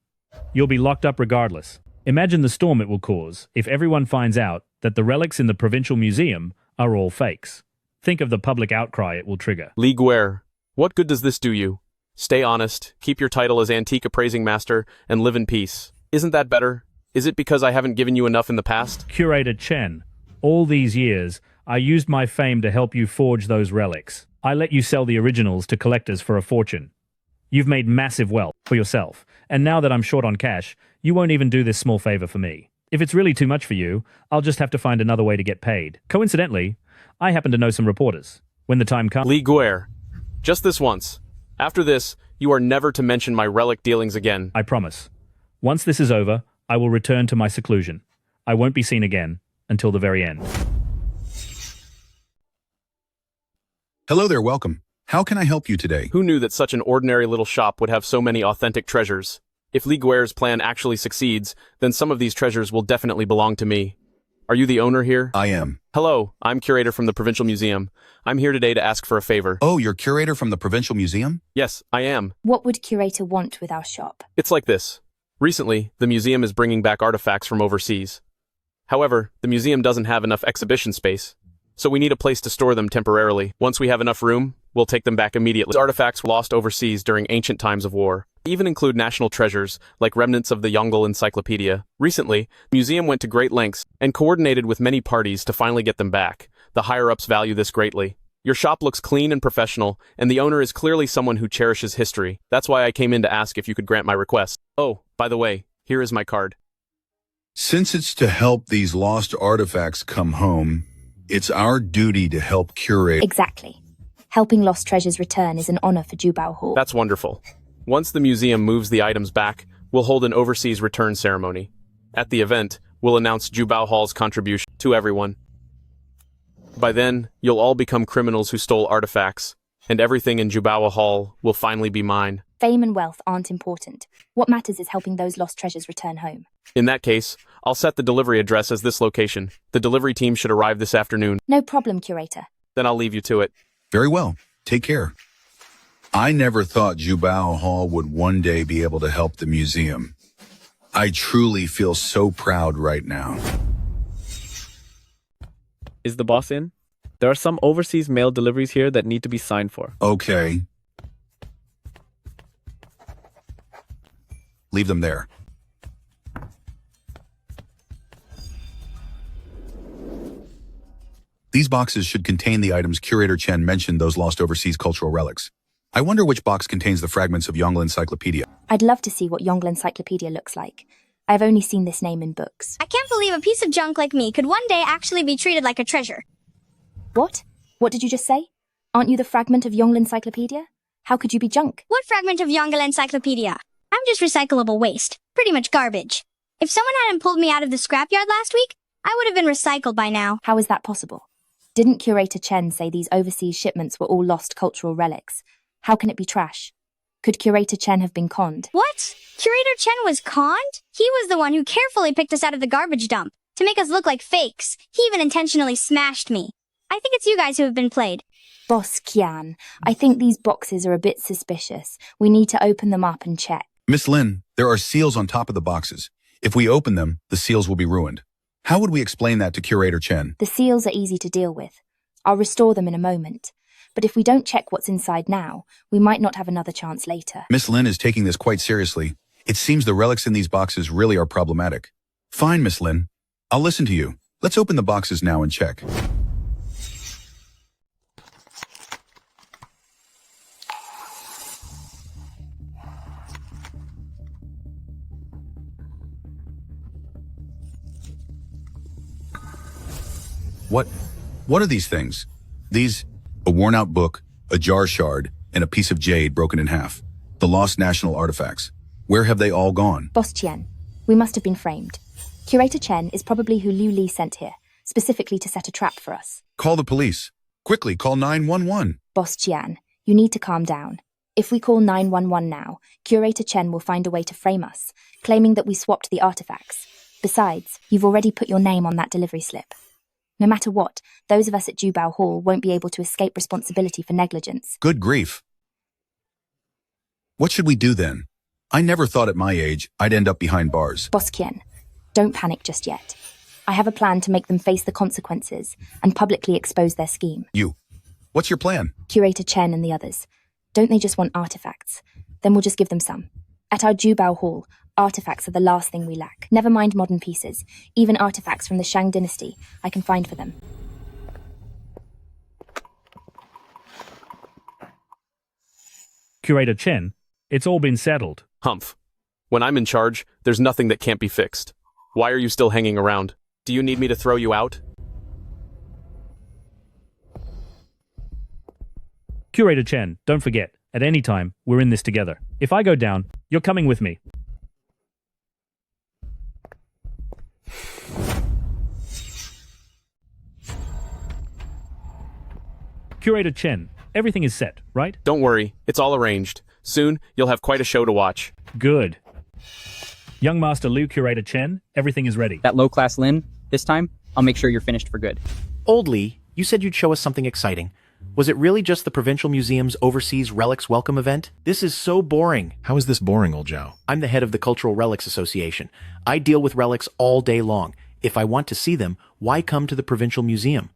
You'll be locked up regardless. Imagine the storm it will cause if everyone finds out that the relics in the Provincial Museum are all fakes. Think of the public outcry it will trigger. Li Guer, what good does this do you? Stay honest, keep your title as Antique Appraising Master, and live in peace. Isn't that better? Is it because I haven't given you enough in the past? Curator Chen, all these years, I used my fame to help you forge those relics. I let you sell the originals to collectors for a fortune. You've made massive wealth for yourself, and now that I'm short on cash, you won't even do this small favor for me. If it's really too much for you, I'll just have to find another way to get paid. Coincidentally, I happen to know some reporters. When the time comes— Li Guer, just this once. After this, you are never to mention my relic dealings again. I promise. Once this is over, I will return to my seclusion. I won't be seen again until the very end. Hello there, welcome. How can I help you today? Who knew that such an ordinary little shop would have so many authentic treasures? If Li Guer's plan actually succeeds, then some of these treasures will definitely belong to me. Are you the owner here? I am. Hello, I'm curator from the Provincial Museum. I'm here today to ask for a favor. Oh, you're curator from the Provincial Museum? Yes, I am. What would Curator want with our shop? It's like this. Recently, the museum is bringing back artifacts from overseas. However, the museum doesn't have enough exhibition space, so we need a place to store them temporarily. Once we have enough room, we'll take them back immediately. These artifacts were lost overseas during ancient times of war. They even include national treasures, like remnants of the Yongle Encyclopedia. Recently, the museum went to great lengths and coordinated with many parties to finally get them back. The higher-ups value this greatly. Your shop looks clean and professional, and the owner is clearly someone who cherishes history. That's why I came in to ask if you could grant my request. Oh, by the way, here is my card. Since it's to help these lost artifacts come home, it's our duty to help curate. Exactly. Helping lost treasures return is an honor for Jubao Hall. That's wonderful. Once the museum moves the items back, we'll hold an overseas return ceremony. At the event, we'll we'll announce Jubao Hall's contribution to everyone. By then, you'll all become criminals who stole artifacts, and everything in Jubao Hall will finally be mine. Fame and wealth aren't important. What matters is helping those lost treasures return home. In that case, I'll set the delivery address as this location. The delivery team should arrive this afternoon. No problem, Curator. Then I'll leave you to it. Very well. Take care. I never thought Jubao Hall would one day be able to help the museum. I truly feel so proud right now. Is the boss in? There are some overseas mail deliveries here that need to be signed for. Okay. Leave them there. These boxes should contain the items Curator Chen mentioned, those lost overseas cultural relics. I wonder which box contains the fragments of Yongle Encyclopedia. I'd love to see what Yongle Encyclopedia looks like. I've only seen this name in books. I can't believe a piece of junk like me could one day actually be treated like a treasure. What? What did you just say? Aren't you the fragment of Yongle Encyclopedia? How could you be junk? What fragment of Yongle Encyclopedia? I'm just recyclable waste. Pretty much garbage. If someone hadn't pulled me out of the scrapyard last week, I would have been recycled by now. How is that possible? Didn't Curator Chen say these overseas shipments were all lost cultural relics? How can it be trash? Could Curator Chen have been conned? What? Curator Chen was conned? He was the one who carefully picked us out of the garbage dump to make us look like fakes. He even intentionally smashed me. I think it's you guys who have been played. Boss Qian, I think these boxes are a bit suspicious. We need to open them up and check. Miss Lin, there are seals on top of the boxes. If we open them, the seals will be ruined. How would we explain that to Curator Chen? The seals are easy to deal with. I'll restore them in a moment. But if we don't check what's inside now, we might not have another chance later. Miss Lin is taking this quite seriously. It seems the relics in these boxes really are problematic. Fine, Miss Lin. I'll listen to you. Let's open the boxes now and check. What are these things? A worn-out book, a jar shard, and a piece of jade broken in half. The lost national artifacts. Where have they all gone? Boss Qian, we must have been framed. Curator Chen is probably who Liu Li sent here, specifically to set a trap for us. Call the police. Quickly, call 911. Boss Qian, you need to calm down. If we call 911 now, Curator Chen will find a way to frame us, claiming that we swapped the artifacts. Besides, you've already put your name on that delivery slip. No matter what, those of us at Jubao Hall won't be able to escape responsibility for negligence. Good grief. What should we do then? I never thought at my age I'd end up behind bars. Boss Qian, don't panic just yet. I have a plan to make them face the consequences and publicly expose their scheme. What's your plan? Curator Chen and the others. Don't they just want artifacts? Then we'll just give them some. At our Jubao Hall, artifacts are the last thing we lack. Never mind modern pieces. Even artifacts from the Shang dynasty, I can find for them. Curator Chen, it's all been settled. Humph. When I'm in charge, there's nothing that can't be fixed. Why are you still hanging around? Do you need me to throw you out? Curator Chen, don't forget, at any time, we're in this together. If I go down, you're coming with me. Curator Chen, everything is set, right? Don't worry, it's all arranged. Soon, you'll have quite a show to watch. Good. Young Master Liu, Curator Chen, everything is ready. That low-class Lin, this time, I'll make sure you're finished for good. Old Li, you said you'd show us something exciting. Was it really just the Provincial Museum's Overseas Relics Welcome event? This is so boring. How is this boring, old Zhao? I'm the head of the Cultural Relics Association. I deal with relics all day long. If I want to see them, why come to the Provincial Museum?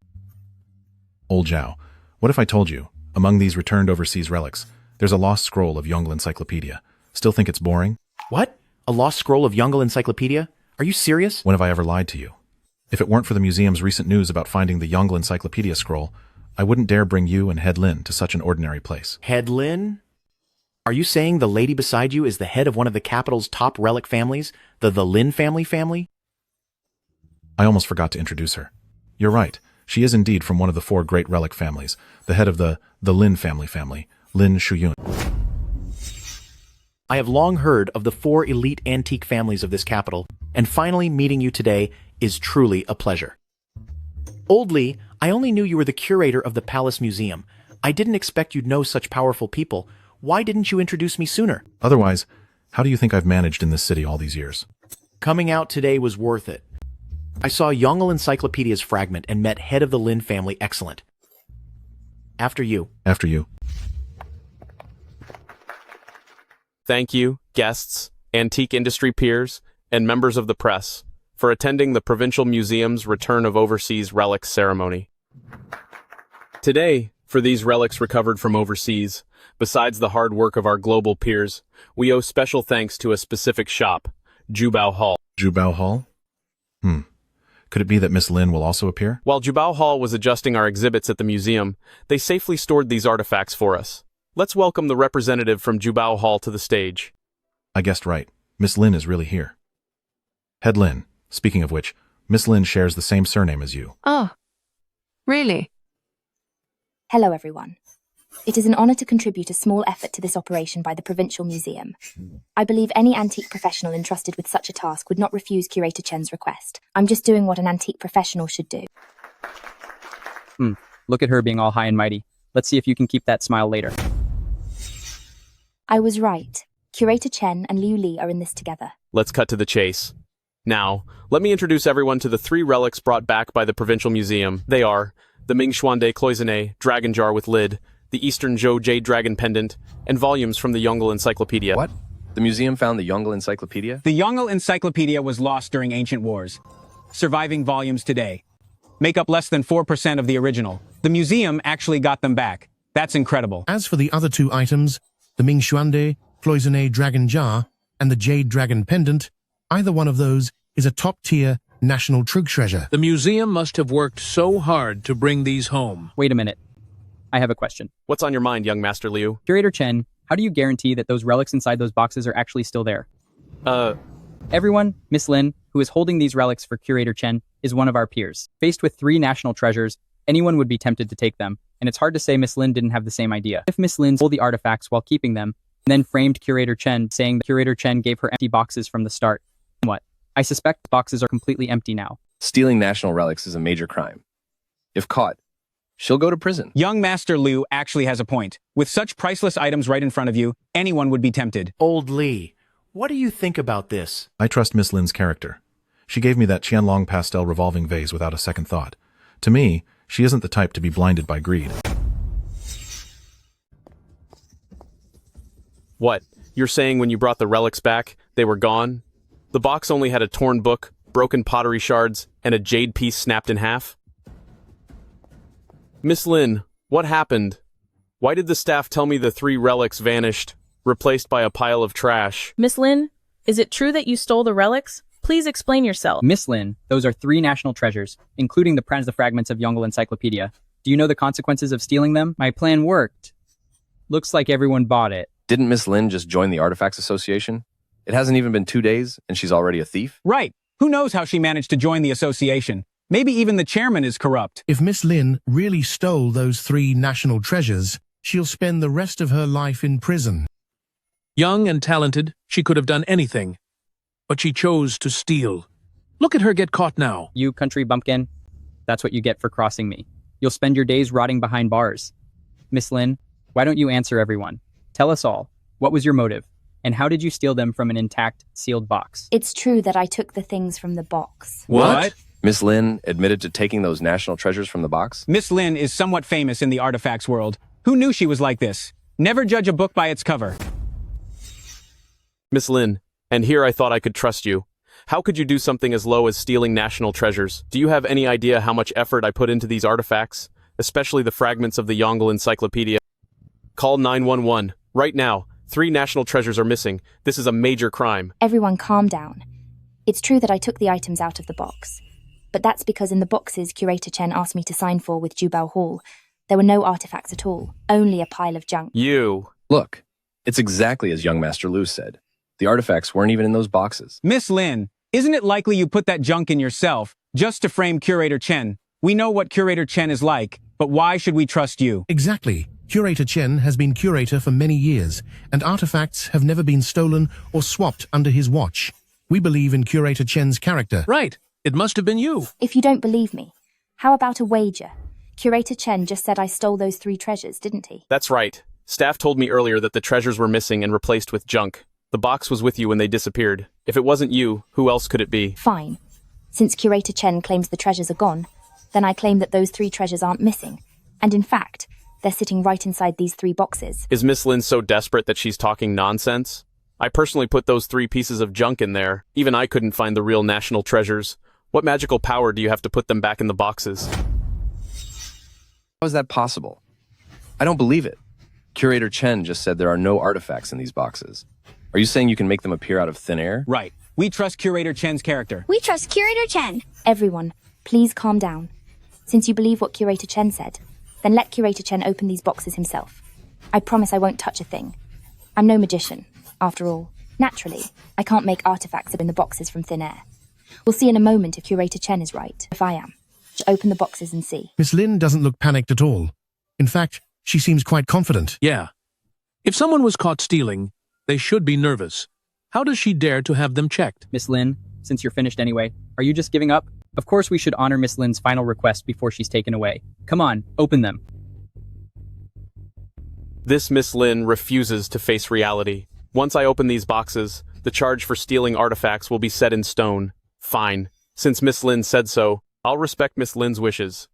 Old Zhao, what if I told you, among these returned overseas relics, there's a lost scroll of Yongle Encyclopedia? Still think it's boring? What? A lost scroll of Yongle Encyclopedia? Are you serious? When have I ever lied to you? If it weren't for the museum's recent news about finding the Yongle Encyclopedia scroll, I wouldn't dare bring you and Head Lin to such an ordinary place. Head Lin? Are you saying the lady beside you is the head of one of the capital's top relic families, the Lin family? I almost forgot to introduce her. You're right. She is indeed from one of the 4 great relic families, the head of the Lin family, Lin Shuyun. I have long heard of the 4 elite antique families of this capital, and finally meeting you today is truly a pleasure. Old Lee, I only knew you were the curator of the Palace Museum. I didn't expect you'd know such powerful people. Why didn't you introduce me sooner? Otherwise, how do you think I've managed in this city all these years? Coming out today was worth it. I saw Yongle Encyclopedia's fragment and met head of the Lin family. Excellent. After you. After you. Thank you, guests, antique industry peers, and members of the press, for attending the Provincial Museum's Return of Overseas Relics ceremony. Today, for these relics recovered from overseas, besides the hard work of our global peers, we owe special thanks to a specific shop, Jubao Hall. Jubao Hall? Could it be that Miss Lin will also appear? While Jubao Hall was adjusting our exhibits at the museum, they safely stored these artifacts for us. Let's welcome the representative from Jubao Hall to the stage. I guessed right. Miss Lin is really here. Head Lin, speaking of which, Miss Lin shares the same surname as you. Oh, really? Hello, everyone. It is an honor to contribute a small effort to this operation by the Provincial Museum. I believe any antique professional entrusted with such a task would not refuse Curator Chen's request. I'm just doing what an antique professional should do. Look at her being all high and mighty. Let's see if you can keep that smile later. I was right. Curator Chen and Liu Li are in this together. Let's cut to the chase. Now, let me introduce everyone to the 3 relics brought back by the Provincial Museum. They are the Ming Xuande cloisonné dragon jar with lid, the Eastern Zhou Jade Dragon pendant, and volumes from the Yongle Encyclopedia. What? The museum found the Yongle Encyclopedia? The Yongle Encyclopedia was lost during ancient wars. Surviving volumes today make up less than 4% of the original. The museum actually got them back. That's incredible. As for the other 2 items, the Ming Xuande cloisonné dragon jar and the Jade Dragon pendant, either one of those is a top-tier national treasure. The museum must have worked so hard to bring these home. Wait a minute. I have a question. What's on your mind, young Master Liu? Curator Chen, how do you guarantee that those relics inside those boxes are actually still there? Everyone, Miss Lin, who is holding these relics for Curator Chen, is one of our peers. Faced with 3 national treasures, anyone would be tempted to take them, and it's hard to say Miss Lin didn't have the same idea. If Miss Lin sold the artifacts while keeping them, and then framed Curator Chen, saying that Curator Chen gave her empty boxes from the start, what? I suspect the boxes are completely empty now. Stealing national relics is a major crime. If caught, she'll go to prison. Young Master Liu actually has a point. With such priceless items right in front of you, anyone would be tempted. Old Lee, what do you think about this? I trust Miss Lin's character. She gave me that Qianlong pastel revolving vase without a second thought. To me, she isn't the type to be blinded by greed. What? You're saying when you brought the relics back, they were gone? The box only had a torn book, broken pottery shards, and a jade piece snapped in half? Miss Lin, what happened? Why did the staff tell me the 3 relics vanished, replaced by a pile of trash? Miss Lin, is it true that you stole the relics? Please explain yourself. Miss Lin, those are 3 national treasures, including the fragments of Yongle Encyclopedia. Do you know the consequences of stealing them? My plan worked. Looks like everyone bought it. Didn't Miss Lin just join the Artifacts Association? It hasn't even been 2 days, and she's already a thief? Right. Who knows how she managed to join the association? Maybe even the chairman is corrupt. If Miss Lin really stole those 3 national treasures, she'll spend the rest of her life in prison. Young and talented, she could have done anything. But she chose to steal. Look at her get caught now. You country bumpkin, that's what you get for crossing me. You'll spend your days rotting behind bars. Miss Lin, why don't you answer everyone? Tell us all, what was your motive? And how did you steal them from an intact, sealed box? It's true that I took the things from the box. What? Miss Lin admitted to taking those national treasures from the box? Miss Lin is somewhat famous in the artifacts world. Who knew she was like this? Never judge a book by its cover. Miss Lin, and here I thought I could trust you. How could you do something as low as stealing national treasures? Do you have any idea how much effort I put into these artifacts? Especially the fragments of the Yongle Encyclopedia. Call 911. Right now. 3 national treasures are missing. This is a major crime. Everyone calm down. It's true that I took the items out of the box. But that's because in the boxes Curator Chen asked me to sign for with Jubao Hall, there were no artifacts at all, only a pile of junk. Look, it's exactly as young Master Liu said. The artifacts weren't even in those boxes. Miss Lin, isn't it likely you put that junk in yourself just to frame Curator Chen? We know what Curator Chen is like, but why should we trust you? Exactly. Curator Chen has been curator for many years, and artifacts have never been stolen or swapped under his watch. We believe in Curator Chen's character. Right. It must have been you. If you don't believe me, how about a wager? Curator Chen just said I stole those 3 treasures, didn't he? That's right. Staff told me earlier that the treasures were missing and replaced with junk. The box was with you when they disappeared. If it wasn't you, who else could it be? Fine. Since Curator Chen claims the treasures are gone, then I claim that those 3 treasures aren't missing. And in fact, they're sitting right inside these 3 boxes. Is Miss Lin so desperate that she's talking nonsense? I personally put those 3 pieces of junk in there. Even I couldn't find the real national treasures. What magical power do you have to put them back in the boxes? How is that possible? I don't believe it. Curator Chen just said there are no artifacts in these boxes. Are you saying you can make them appear out of thin air? Right. We trust Curator Chen's character. We trust Curator Chen. Everyone, please calm down. Since you believe what Curator Chen said, then let Curator Chen open these boxes himself. I promise I won't touch a thing. I'm no magician, after all. Naturally, I can't make artifacts in the boxes from thin air. We'll see in a moment if Curator Chen is right. If I am, just open the boxes and see. Miss Lin doesn't look panicked at all. In fact, she seems quite confident. Yeah. If someone was caught stealing, they should be nervous. How does she dare to have them checked? Miss Lin, since you're finished anyway, are you just giving up? Of course we should honor Miss Lin's final request before she's taken away. Come on, open them. This Miss Lin refuses to face reality. Once I open these boxes, the charge for stealing artifacts will be set in stone. Fine. Since Miss Lin said so, I'll respect Miss Lin's wishes.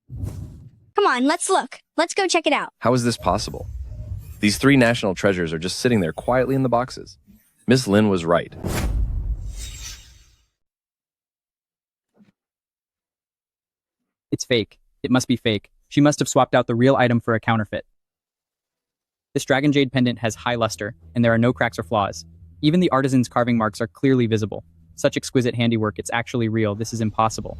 Come on, let's look. Let's go check it out. How is this possible? These 3 national treasures are just sitting there quietly in the boxes. Miss Lin was right. It's fake. It must be fake. She must have swapped out the real item for a counterfeit. This Dragon Jade pendant has high luster, and there are no cracks or flaws. Even the artisan's carving marks are clearly visible. Such exquisite handiwork, it's actually real. This is impossible.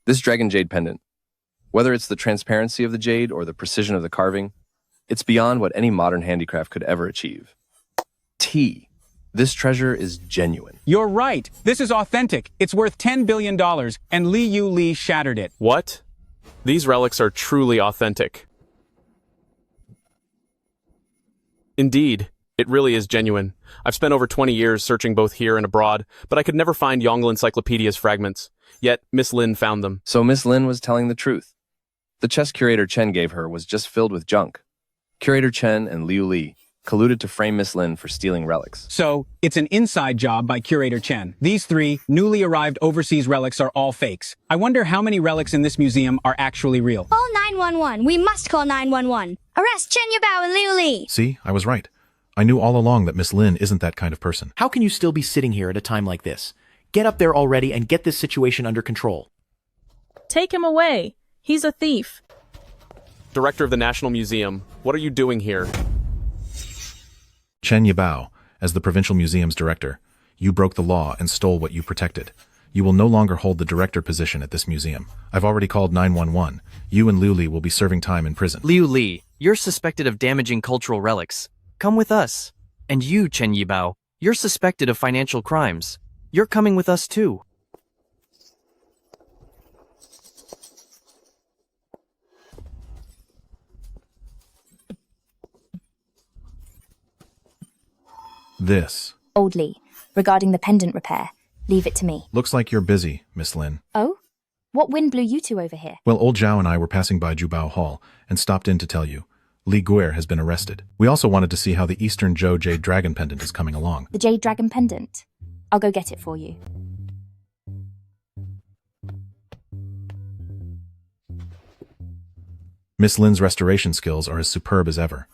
This Dragon Jade pendant, whether it's the transparency of the jade or the precision of the carving, it's beyond what any modern handicraft could ever achieve. This treasure is genuine. You're right. This is authentic. It's worth $10 billion, and Liu Li shattered it. What? These relics are truly authentic. Indeed, it really is genuine. I've spent over 20 years searching both here and abroad, but I could never find Yongle Encyclopedia's fragments. Yet, Miss Lin found them. So Miss Lin was telling the truth. The chest Curator Chen gave her was just filled with junk. Curator Chen and Liu Li colluded to frame Miss Lin for stealing relics. So, it's an inside job by Curator Chen. These 3 newly arrived overseas relics are all fakes. I wonder how many relics in this museum are actually real. Call 911. We must call 911. Arrest Chen Yabao and Liu Li. See, I was right. I knew all along that Miss Lin isn't that kind of person. How can you still be sitting here at a time like this? Get up there already and get this situation under control. Take him away. He's a thief. Director of the National Museum, what are you doing here? Chen Yabao, as the Provincial Museum's director, you broke the law and stole what you protected. You will no longer hold the director position at this museum. I've already called 911. You and Liu Li will be serving time in prison. Liu Li, you're suspected of damaging cultural relics. Come with us. And you, Chen Yibao, you're suspected of financial crimes. You're coming with us too. This. Old Li, regarding the pendant repair, leave it to me. Looks like you're busy, Miss Lin. Oh? What wind blew you 2 over here? Well, old Zhao and I were passing by Jubao Hall and stopped in to tell you. Li Guer has been arrested. We also wanted to see how the Eastern Zhou Jade Dragon pendant is coming along. The Jade Dragon pendant? I'll go get it for you. Miss Lin's restoration skills are as superb as ever.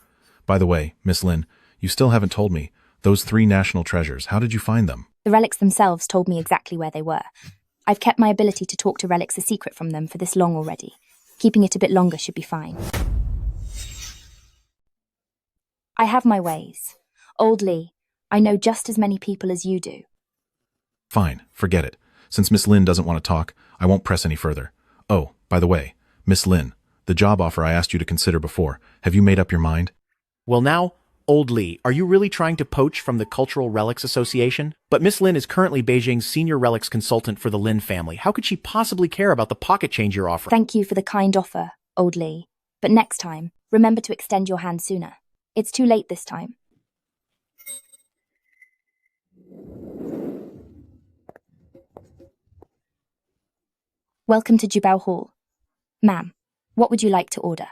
By the way, Miss Lin, you still haven't told me. Those 3 national treasures, how did you find them? The relics themselves told me exactly where they were. I've kept my ability to talk to relics a secret from them for this long already. Keeping it a bit longer should be fine. I have my ways. Old Li, I know just as many people as you do. Fine, forget it. Since Miss Lin doesn't want to talk, I won't press any further. Oh, by the way, Miss Lin, the job offer I asked you to consider before, have you made up your mind? Well now, Old Lee, are you really trying to poach from the Cultural Relics Association? But Miss Lin is currently Beijing's senior relics consultant for the Lin family. How could she possibly care about the pocket change you're offering? Thank you for the kind offer, Old Lee. But next time, remember to extend your hand sooner. It's too late this time. Welcome to Jubao Hall. Ma'am, what would you like to order?